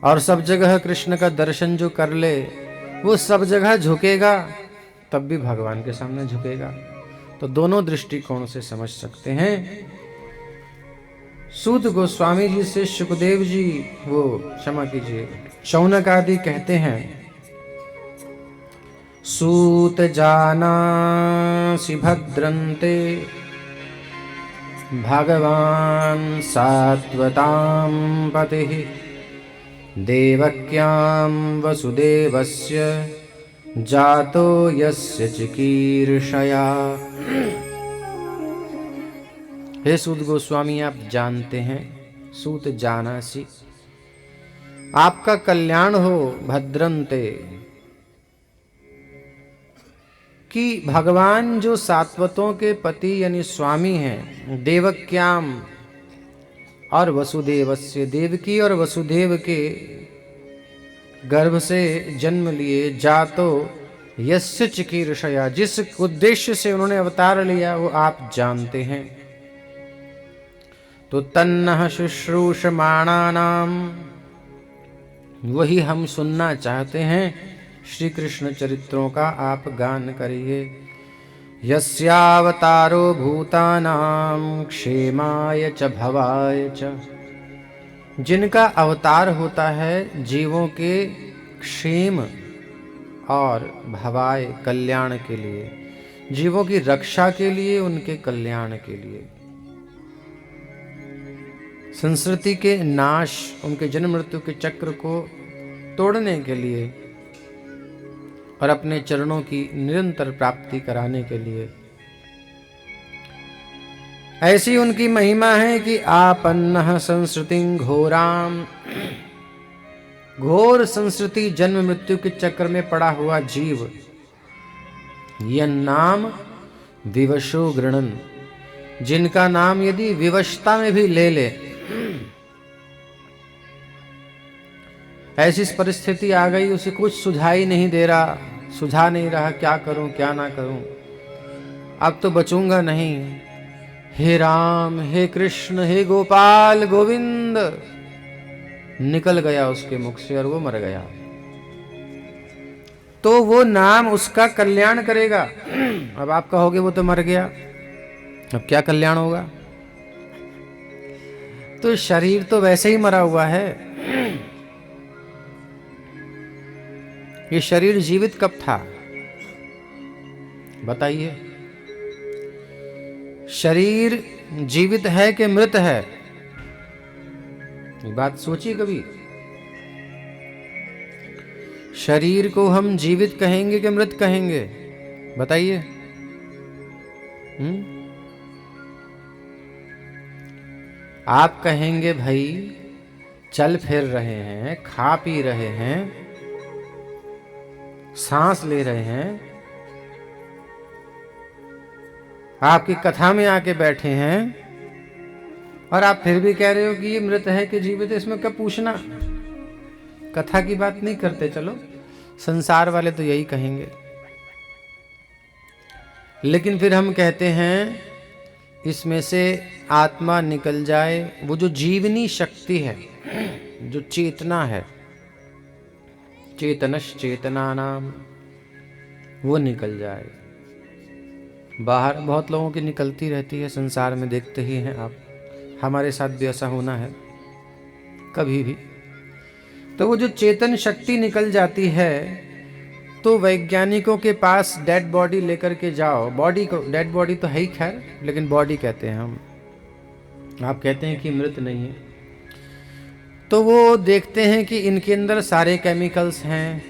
और सब जगह कृष्ण का दर्शन जो कर ले वो सब जगह झुकेगा, तब भी भगवान के सामने झुकेगा। तो दोनों दृष्टिकोण से समझ सकते हैं। सूत गोस्वामी जी से सुखदेव जी, वो क्षमा कीजिए, शौनक आदि कहते हैं, सूत जानासि भद्रन्ते भगवान सात्वतां पतिः देवक्यां वसुदेवस्य जातो यस्य चिकीर्षया। हे सूत गोस्वामी, आप जानते हैं, सूत जानासि, आपका कल्याण हो, भद्रन्ते, कि भगवान जो सात्वतों के पति यानी स्वामी हैं, देवक्याम और वसुदेवस्य, देवकी और वसुदेव के गर्भ से जन्म लिए, जातो यस्य चिकीर्षया, जिस उद्देश्य से उन्होंने अवतार लिया वो आप जानते हैं। तो तन्नः शुश्रूषमाणानाम, वही हम सुनना चाहते हैं, श्री कृष्ण चरित्रों का आप गान करिए। यस्यावतारो भूतानां क्षेमाय च भवाय च, जिनका अवतार होता है जीवों के क्षेम और भवाय कल्याण के लिए, जीवों की रक्षा के लिए, उनके कल्याण के लिए, संस्कृति के नाश, उनके जन्म मृत्यु के चक्र को तोड़ने के लिए और अपने चरणों की निरंतर प्राप्ति कराने के लिए। ऐसी उनकी महिमा है कि आपन्नः संस्कृतिं घोराम, घोर संस्कृति जन्म मृत्यु के चक्र में पड़ा हुआ जीव, यह नाम विवशो गृणन, जिनका नाम यदि विवशता में भी ले ले, ऐसी परिस्थिति आ गई, उसे कुछ सुझाई नहीं दे रहा, सुझा नहीं रहा, क्या करूं क्या ना करूं, अब तो बचूंगा नहीं, हे राम, हे कृष्ण, हे गोपाल गोविंद, निकल गया उसके मुख से और वो मर गया, तो वो नाम उसका कल्याण करेगा। अब आप कहोगे वो तो मर गया, अब क्या कल्याण होगा? तो शरीर तो वैसे ही मरा हुआ है, ये शरीर जीवित कब था बताइए? शरीर जीवित है कि मृत है? ये बात सोचिए कभी। शरीर को हम जीवित कहेंगे कि मृत कहेंगे बताइए? आप कहेंगे भाई चल फिर रहे हैं, खा पी रहे हैं, सांस ले रहे हैं, आपकी कथा में आके बैठे हैं और आप फिर भी कह रहे हो कि ये मृत है कि जीवित है, इसमें क्या पूछना? कथा की बात नहीं करते। चलो, संसार वाले तो यही कहेंगे, लेकिन फिर हम कहते हैं इसमें से आत्मा निकल जाए, वो जो जीवनी शक्ति है, जो चेतना है, चेतनश चेतना नाम, वो निकल जाए। बाहर बहुत लोगों की निकलती रहती है, संसार में देखते ही हैं आप, हमारे साथ भी ऐसा होना है कभी भी। तो वो जो चेतन शक्ति निकल जाती है, तो वैज्ञानिकों के पास डेड बॉडी लेकर के जाओ, बॉडी को, डेड बॉडी तो है ही खैर, लेकिन बॉडी कहते हैं हम, आप कहते हैं कि मृत नहीं है, तो वो देखते हैं कि इनके अंदर सारे केमिकल्स हैं,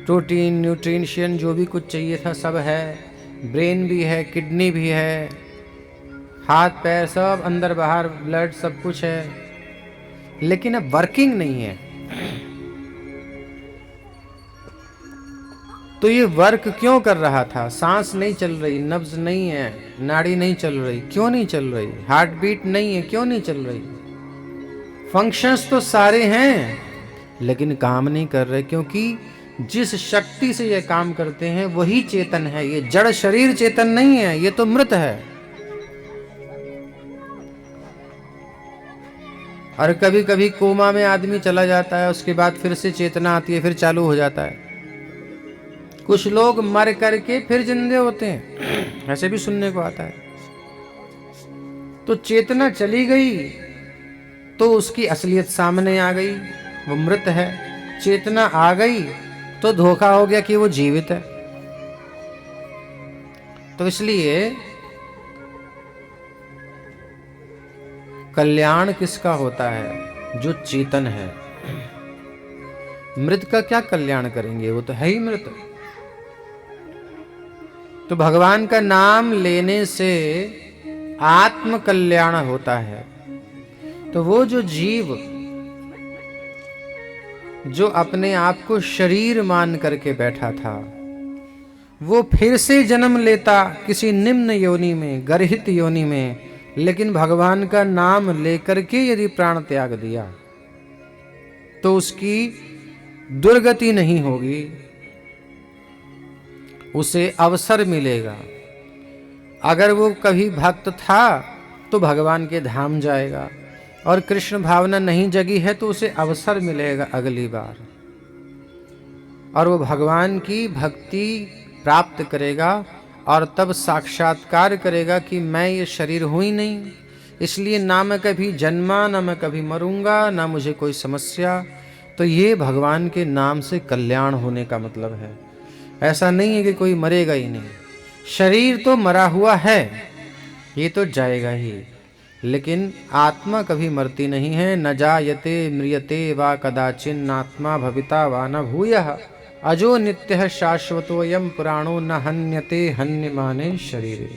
प्रोटीन, न्यूट्रिशन, जो भी कुछ चाहिए था सब है, ब्रेन भी है, किडनी भी है, हाथ पैर सब अंदर बाहर, ब्लड सब कुछ है, लेकिन अब वर्किंग नहीं है। तो ये वर्क क्यों कर रहा था? सांस नहीं चल रही, नब्ज नहीं है, नाड़ी नहीं चल रही, क्यों नहीं चल रही? हार्ट बीट नहीं है, क्यों नहीं चल रही? फंक्शंस तो सारे हैं लेकिन काम नहीं कर रहे, क्योंकि जिस शक्ति से ये काम करते हैं वही चेतन है। ये जड़ शरीर चेतन नहीं है, ये तो मृत है। और कभी कभी कोमा में आदमी चला जाता है, उसके बाद फिर से चेतना आती है, फिर चालू हो जाता है। कुछ लोग मर करके फिर जिंदे होते हैं, ऐसे भी सुनने को आता है। तो चेतना चली गई तो उसकी असलियत सामने आ गई, वो मृत है। चेतना आ गई तो धोखा हो गया कि वो जीवित है। तो इसलिए कल्याण किसका होता है? जो चेतन है। मृत का क्या कल्याण करेंगे, वो तो है ही मृत। तो भगवान का नाम लेने से आत्म कल्याण होता है। तो वो जो जीव जो अपने आप को शरीर मान करके बैठा था, वो फिर से जन्म लेता किसी निम्न योनि में, गर्हित योनि में, लेकिन भगवान का नाम लेकर के यदि प्राण त्याग दिया तो उसकी दुर्गति नहीं होगी, उसे अवसर मिलेगा। अगर वो कभी भक्त था तो भगवान के धाम जाएगा, और कृष्ण भावना नहीं जगी है तो उसे अवसर मिलेगा अगली बार, और वो भगवान की भक्ति प्राप्त करेगा, और तब साक्षात्कार करेगा कि मैं ये शरीर हूँ ही नहीं, इसलिए ना मैं कभी जन्मा, ना मैं कभी मरूंगा, ना मुझे कोई समस्या। तो ये भगवान के नाम से कल्याण होने का मतलब है। ऐसा नहीं है कि कोई मरेगा ही नहीं, शरीर तो मरा हुआ है, ये तो जाएगा ही, लेकिन आत्मा कभी मरती नहीं है। न जायते म्रियते वा कदाचिन आत्मा भविता वा न भूयः अजो नित्यः शाश्वतोऽयं पुराणो न हन्यते हन्यमाने शरीरे।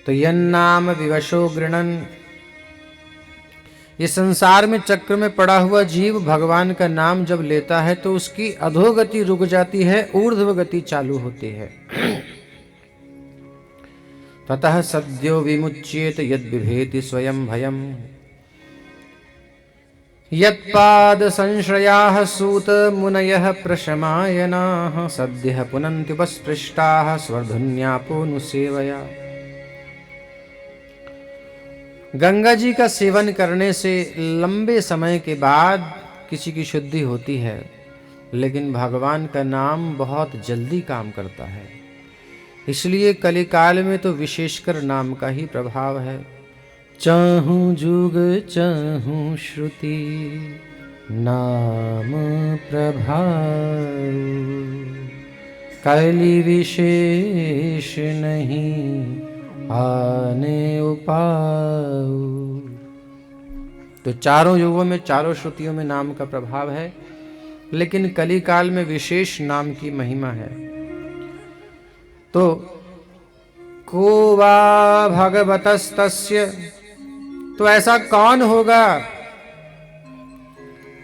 तो यन्नाम विवशो गृणन, इस संसार में चक्र में पड़ा हुआ जीव भगवान का नाम जब लेता है तो उसकी अधोगति रुक जाती है, ऊर्ध्व गति चालू होती है। ततः सद्यो विमुच्येत यद बिभेति स्वयं भयम् यत्पाद संश्रयाः सूत मुनयः प्रशमायनाः सद्यः पुनन्त्युपस्पृष्टाः स्वर्धुन्यापोऽनुसेवया। गंगा जी का सेवन करने से लंबे समय के बाद किसी की शुद्धि होती है, लेकिन भगवान का नाम बहुत जल्दी काम करता है। इसलिए कलिकाल में तो विशेषकर नाम का ही प्रभाव है। चाहूं जुग चाहूं श्रुति नाम प्रभाव, कलि विशेष नहीं आने उपाय। तो चारों युगों में, चारों श्रुतियों में नाम का प्रभाव है, लेकिन कली काल में विशेष नाम की महिमा है। तो को वा भगवतस्तस्य, तो ऐसा कौन होगा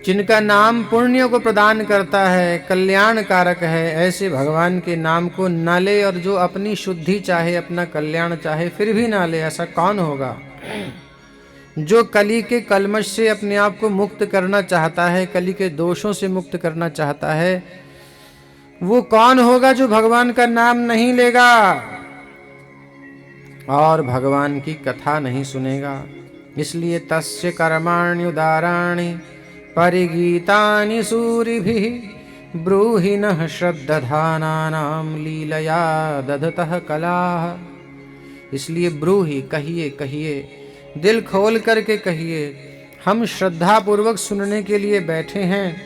जिनका नाम पुण्य को प्रदान करता है, कल्याण कारक है, ऐसे भगवान के नाम को न ले, और जो अपनी शुद्धि चाहे, अपना कल्याण चाहे, फिर भी ना ले, ऐसा कौन होगा? जो कली के कलमश से अपने आप को मुक्त करना चाहता है, कली के दोषों से मुक्त करना चाहता है, वो कौन होगा जो भगवान का नाम नहीं लेगा और भगवान की कथा नहीं सुनेगा? इसलिए तस्य कर्माण्युदाराणि परिगीतानि सूरिभिः ब्रूहि नः श्रद्धानानां लीलया दधतः कलाः। इसलिए ब्रूहि, कहिए कहिए, दिल खोल करके कहिए, हम श्रद्धा पूर्वक सुनने के लिए बैठे हैं।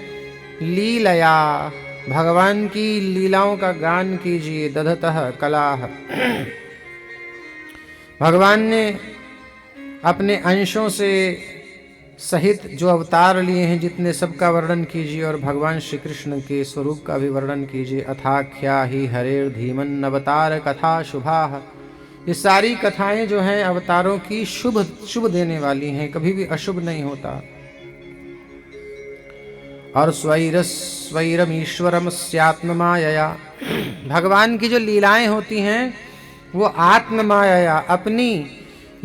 लीलया, भगवान की लीलाओं का गान कीजिए। दधतः कलाः, भगवान ने अपने अंशों से सहित जो अवतार लिए हैं, जितने सबका वर्णन कीजिए, और भगवान श्री कृष्ण के स्वरूप का भी वर्णन कीजिए। अथाख्या ही हरेर धीमन अवतार कथा शुभाः, ये सारी कथाएं जो हैं अवतारों की शुभ देने वाली हैं, कभी भी अशुभ नहीं होता। और स्वैरम ईश्वरम स्यात्ममायया, भगवान की जो लीलाएं होती हैं वो आत्ममाया, अपनी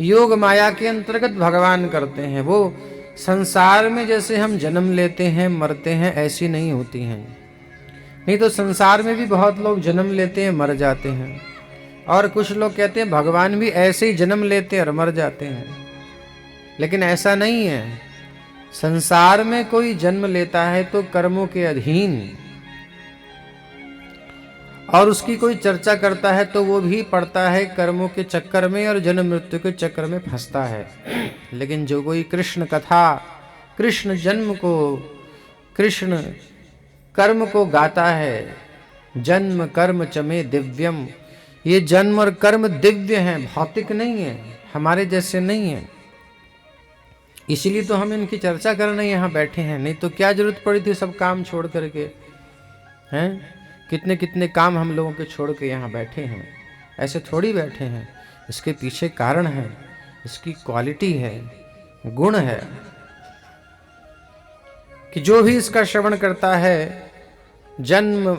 योग माया के अंतर्गत भगवान करते हैं। वो संसार में जैसे हम जन्म लेते हैं, मरते हैं, ऐसी नहीं होती हैं। नहीं तो संसार में भी बहुत लोग जन्म लेते हैं, मर जाते हैं, और कुछ लोग कहते हैं भगवान भी ऐसे ही जन्म लेते हैं और मर जाते हैं। लेकिन ऐसा नहीं है। संसार में कोई जन्म लेता है तो कर्मों के अधीन, और उसकी कोई चर्चा करता है तो वो भी पड़ता है कर्मों के चक्कर में और जन्म मृत्यु के चक्कर में फंसता है। लेकिन जो कोई कृष्ण कथा, कृष्ण जन्म को, कृष्ण कर्म को गाता है, जन्म कर्म चमे दिव्यम, ये जन्म और कर्म दिव्य हैं, भौतिक नहीं है, हमारे जैसे नहीं है। इसीलिए तो हम इनकी चर्चा करने यहाँ बैठे हैं, नहीं तो क्या जरूरत पड़ी थी सब काम छोड़ करके, हैं? कितने कितने काम हम लोगों के छोड़ के यहाँ बैठे हैं। ऐसे थोड़ी बैठे हैं, इसके पीछे कारण है, इसकी क्वालिटी है, गुण है कि जो भी इसका श्रवण करता है, जन्म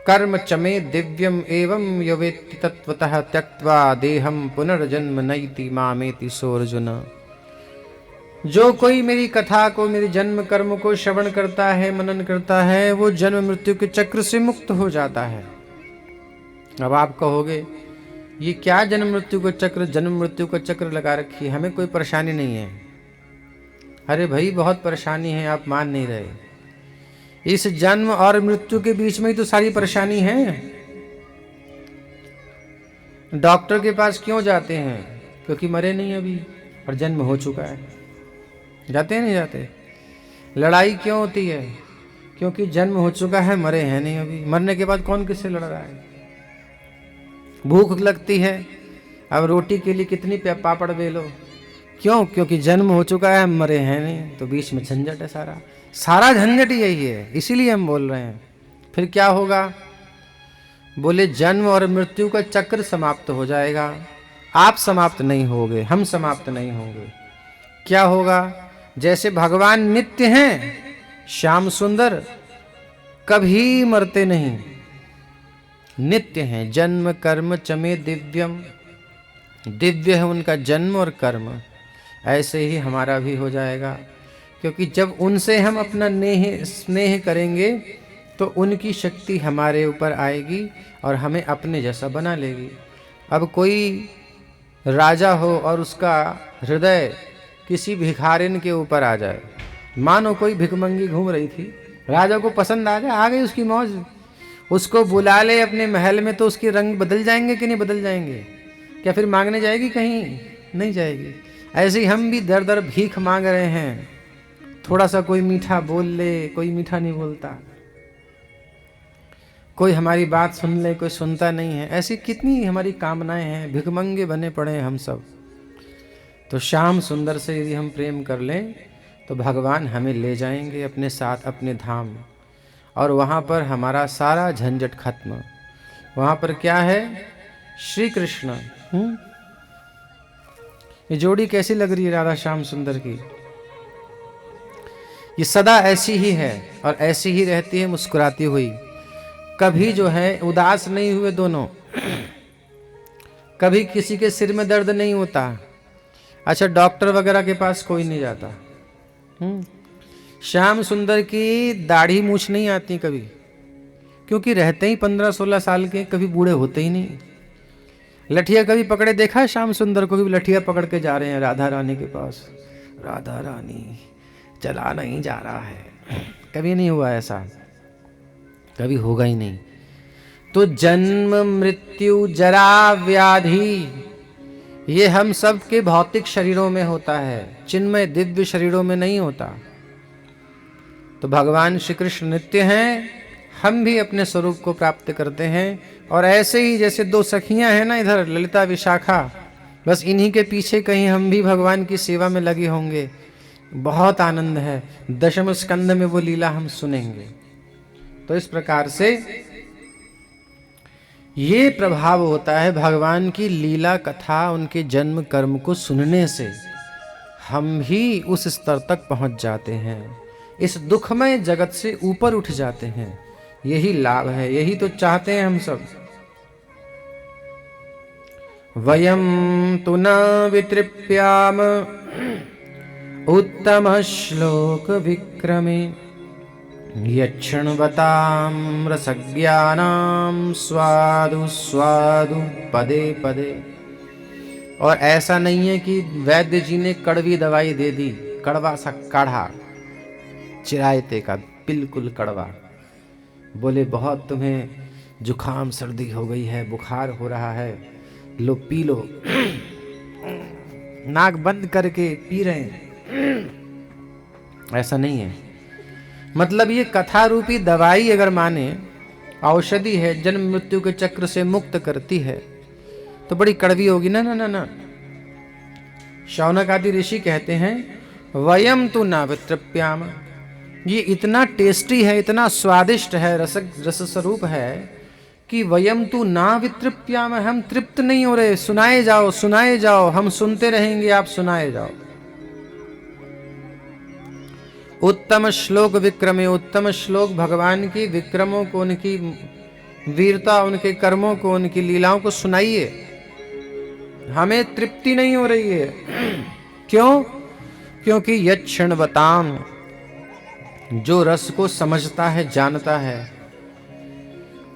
कर्म चमे दिव्यम एवं यवेत्ति तत्वतः त्यक्त्वा देहम पुनर्जन्म नैति मामेति सो अर्जुन। जो कोई मेरी कथा को, मेरी जन्म कर्म को श्रवण करता है, मनन करता है, वो जन्म मृत्यु के चक्र से मुक्त हो जाता है। अब आप कहोगे ये क्या जन्म मृत्यु का चक्र, जन्म मृत्यु का चक्र लगा रखी है, हमें कोई परेशानी नहीं है। अरे भाई बहुत परेशानी है, आप मान नहीं रहे। इस जन्म और मृत्यु के बीच में ही तो सारी परेशानी है। डॉक्टर के पास क्यों जाते हैं? क्योंकि मरे नहीं अभी और जन्म हो चुका है। जाते हैं नहीं जाते? लड़ाई क्यों होती है? क्योंकि जन्म हो चुका है, मरे हैं नहीं अभी। मरने के बाद कौन किससे लड़ रहा है? भूख लगती है, अब रोटी के लिए कितनी पापड़ बेलो, क्यों? क्योंकि जन्म हो चुका है, मरे हैं नहीं, तो बीच में झंझट है, सारा झंझट यही है। इसीलिए हम बोल रहे हैं। फिर क्या होगा? बोले जन्म और मृत्यु का चक्र समाप्त हो जाएगा। आप समाप्त नहीं होगे, हम समाप्त नहीं होंगे। क्या होगा? जैसे भगवान नित्य हैं, श्याम सुंदर, कभी मरते नहीं, नित्य हैं। जन्म कर्म चमे दिव्यम, दिव्य है उनका जन्म और कर्म। ऐसे ही हमारा भी हो जाएगा, क्योंकि जब उनसे हम अपना स्नेह करेंगे तो उनकी शक्ति हमारे ऊपर आएगी और हमें अपने जैसा बना लेगी। अब कोई राजा हो और उसका हृदय किसी भिखारिन के ऊपर आ जाए, मानो कोई भिखमंगी घूम रही थी, राजा को पसंद आ जाए, आ गई उसकी मौज, उसको बुला ले अपने महल में, तो उसके रंग बदल जाएंगे कि नहीं बदल जाएंगे? क्या फिर मांगने जाएगी कहीं? नहीं जाएगी। ऐसे ही हम भी दर दर भीख मांग रहे हैं। थोड़ा सा कोई मीठा बोल ले, कोई मीठा नहीं बोलता, कोई हमारी बात सुन ले, कोई सुनता नहीं है। ऐसी कितनी हमारी कामनाएं हैं, भिखमंगे बने पड़े हैं हम सब। तो श्याम सुंदर से यदि हम प्रेम कर लें तो भगवान हमें ले जाएंगे अपने साथ अपने धाम, और वहाँ पर हमारा सारा झंझट खत्म। वहाँ पर क्या है? श्री कृष्ण। ये जोड़ी कैसी लग रही है राधा श्याम सुंदर की? ये सदा ऐसी ही है और ऐसी ही रहती है, मुस्कुराती हुई। कभी जो है उदास नहीं हुए दोनों, कभी किसी के सिर में दर्द नहीं होता। अच्छा, डॉक्टर वगैरह के पास कोई नहीं जाता। श्याम सुंदर की दाढ़ी मूछ नहीं आती कभी, क्योंकि रहते ही 15-16 साल के, कभी बूढ़े होते ही नहीं। लठिया कभी पकड़े देखा है श्याम सुंदर को? कभी लठिया पकड़ के जा रहे हैं राधा रानी के पास, राधा रानी चला नहीं जा रहा है, कभी नहीं हुआ ऐसा, कभी होगा ही नहीं। तो जन्म मृत्यु जरा व्याधि ये हम सब के भौतिक शरीरों में होता है, चिन्मय दिव्य शरीरों में नहीं होता। तो भगवान श्री कृष्ण नित्य हैं, हम भी अपने स्वरूप को प्राप्त करते हैं। और ऐसे ही जैसे दो सखियां हैं ना इधर, ललिता विशाखा, बस इन्हीं के पीछे कहीं हम भी भगवान की सेवा में लगे होंगे। बहुत आनंद है। दशम स्कंद में वो लीला हम सुनेंगे। तो इस प्रकार से ये प्रभाव होता है भगवान की लीला कथा, उनके जन्म कर्म को सुनने से हम भी उस स्तर तक पहुंच जाते हैं, इस दुखमय जगत से ऊपर उठ जाते हैं। यही लाभ है, यही तो चाहते हैं हम सब। वयम तु न वितृप्याम उत्तम श्लोक विक्रमे यक्षणवतां रसज्ञानां स्वादु स्वादु पदे पदे। और ऐसा नहीं है कि वैद्य जी ने कड़वी दवाई दे दी, कड़वा सा काढ़ा चिरायते का, बिल्कुल कड़वा। बोले बहुत तुम्हें जुखाम सर्दी हो गई है, बुखार हो रहा है, लो पी लो। नाक बंद करके पी रहे हैं, ऐसा नहीं है। मतलब ये कथा रूपी दवाई अगर माने, औषधि है, जन्म मृत्यु के चक्र से मुक्त करती है, तो बड़ी कड़वी होगी ना ना ना ना। शौनक आदि ऋषि कहते हैं वयम तो ना वितृप्याम, ये इतना टेस्टी है, इतना स्वादिष्ट है, रस स्वरूप है कि वयम तो ना वितृप्याम, हम तृप्त नहीं हो रहे, सुनाए जाओ सुनाए जाओ, हम सुनते रहेंगे, आप सुनाए जाओ। उत्तम श्लोक विक्रमे, उत्तम श्लोक भगवान की विक्रमों को, उनकी वीरता, उनके कर्मों को, उनकी लीलाओं को सुनाइए। हमें तृप्ति नहीं हो रही है। क्यों? क्योंकि यत् क्षणवताम, जो रस को समझता है, जानता है,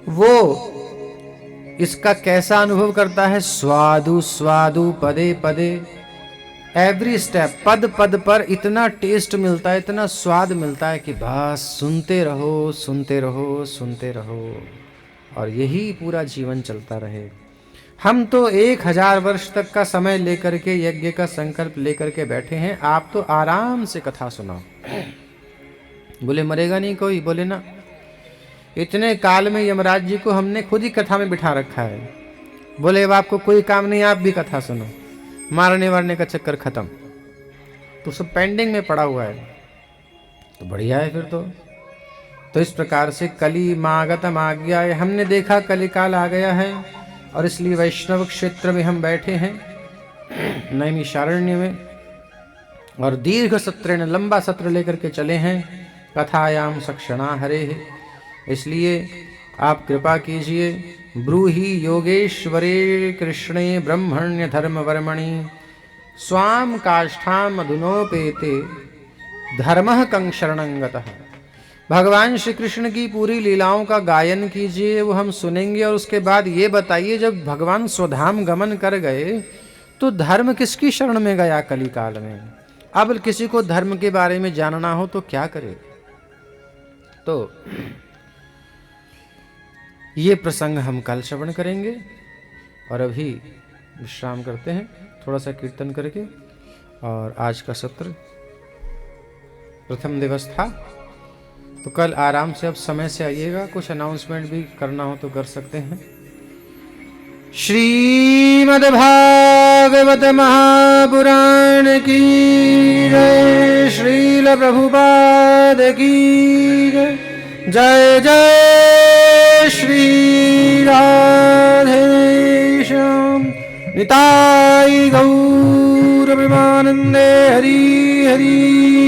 वो इसका कैसा अनुभव करता है? स्वादु स्वादु पदे पदे, एवरी स्टेप, पद पद पर इतना टेस्ट मिलता है, इतना स्वाद मिलता है कि बस सुनते रहो सुनते रहो सुनते रहो, और यही पूरा जीवन चलता रहे। हम तो 1000 वर्ष तक का समय लेकर के, यज्ञ का संकल्प लेकर के बैठे हैं, आप तो आराम से कथा सुनाओ। बोले मरेगा नहीं कोई? बोले ना, इतने काल में यमराज जी को हमने खुद ही कथा में बिठा रखा है। बोले अब आपको कोई काम नहीं, आप भी कथा सुनो, मारने वारने का चक्कर खत्म। तो सब पेंडिंग में पड़ा हुआ है, तो बढ़िया है फिर तो इस प्रकार से कली मागतम आज्ञा, हमने देखा कलिकाल आ गया है, और इसलिए वैष्णव क्षेत्र में हम बैठे हैं, नैमिषारण्य में, और दीर्घ सत्रेण, लंबा सत्र लेकर के चले हैं, कथायाम सक्षणा हरे। इसलिए आप कृपा कीजिए, ब्रूहि योगेश्वरे कृष्णे ब्रह्मण्य धर्म वर्मणि स्वाम काष्ठाम अधुनोपेते धर्मः कं शरणं गतः। भगवान श्री कृष्ण की पूरी लीलाओं का गायन कीजिए, वो हम सुनेंगे, और उसके बाद ये बताइए, जब भगवान स्वधाम गमन कर गए तो धर्म किसकी शरण में गया कलिकाल में? अब किसी को धर्म के बारे में जानना हो तो क्या करे? तो ये प्रसंग हम कल श्रवण करेंगे, और अभी विश्राम करते हैं थोड़ा सा कीर्तन करके। और आज का सत्र प्रथम दिवस था, तो कल आराम से, अब समय से आइएगा। कुछ अनाउंसमेंट भी करना हो तो कर सकते हैं। श्रीमद्भागवत महापुराण की जय, श्रील प्रभुपाद की जय, जय जय श्री राधेश्याम। निताई गौर प्रेमानंदे हरि हरि।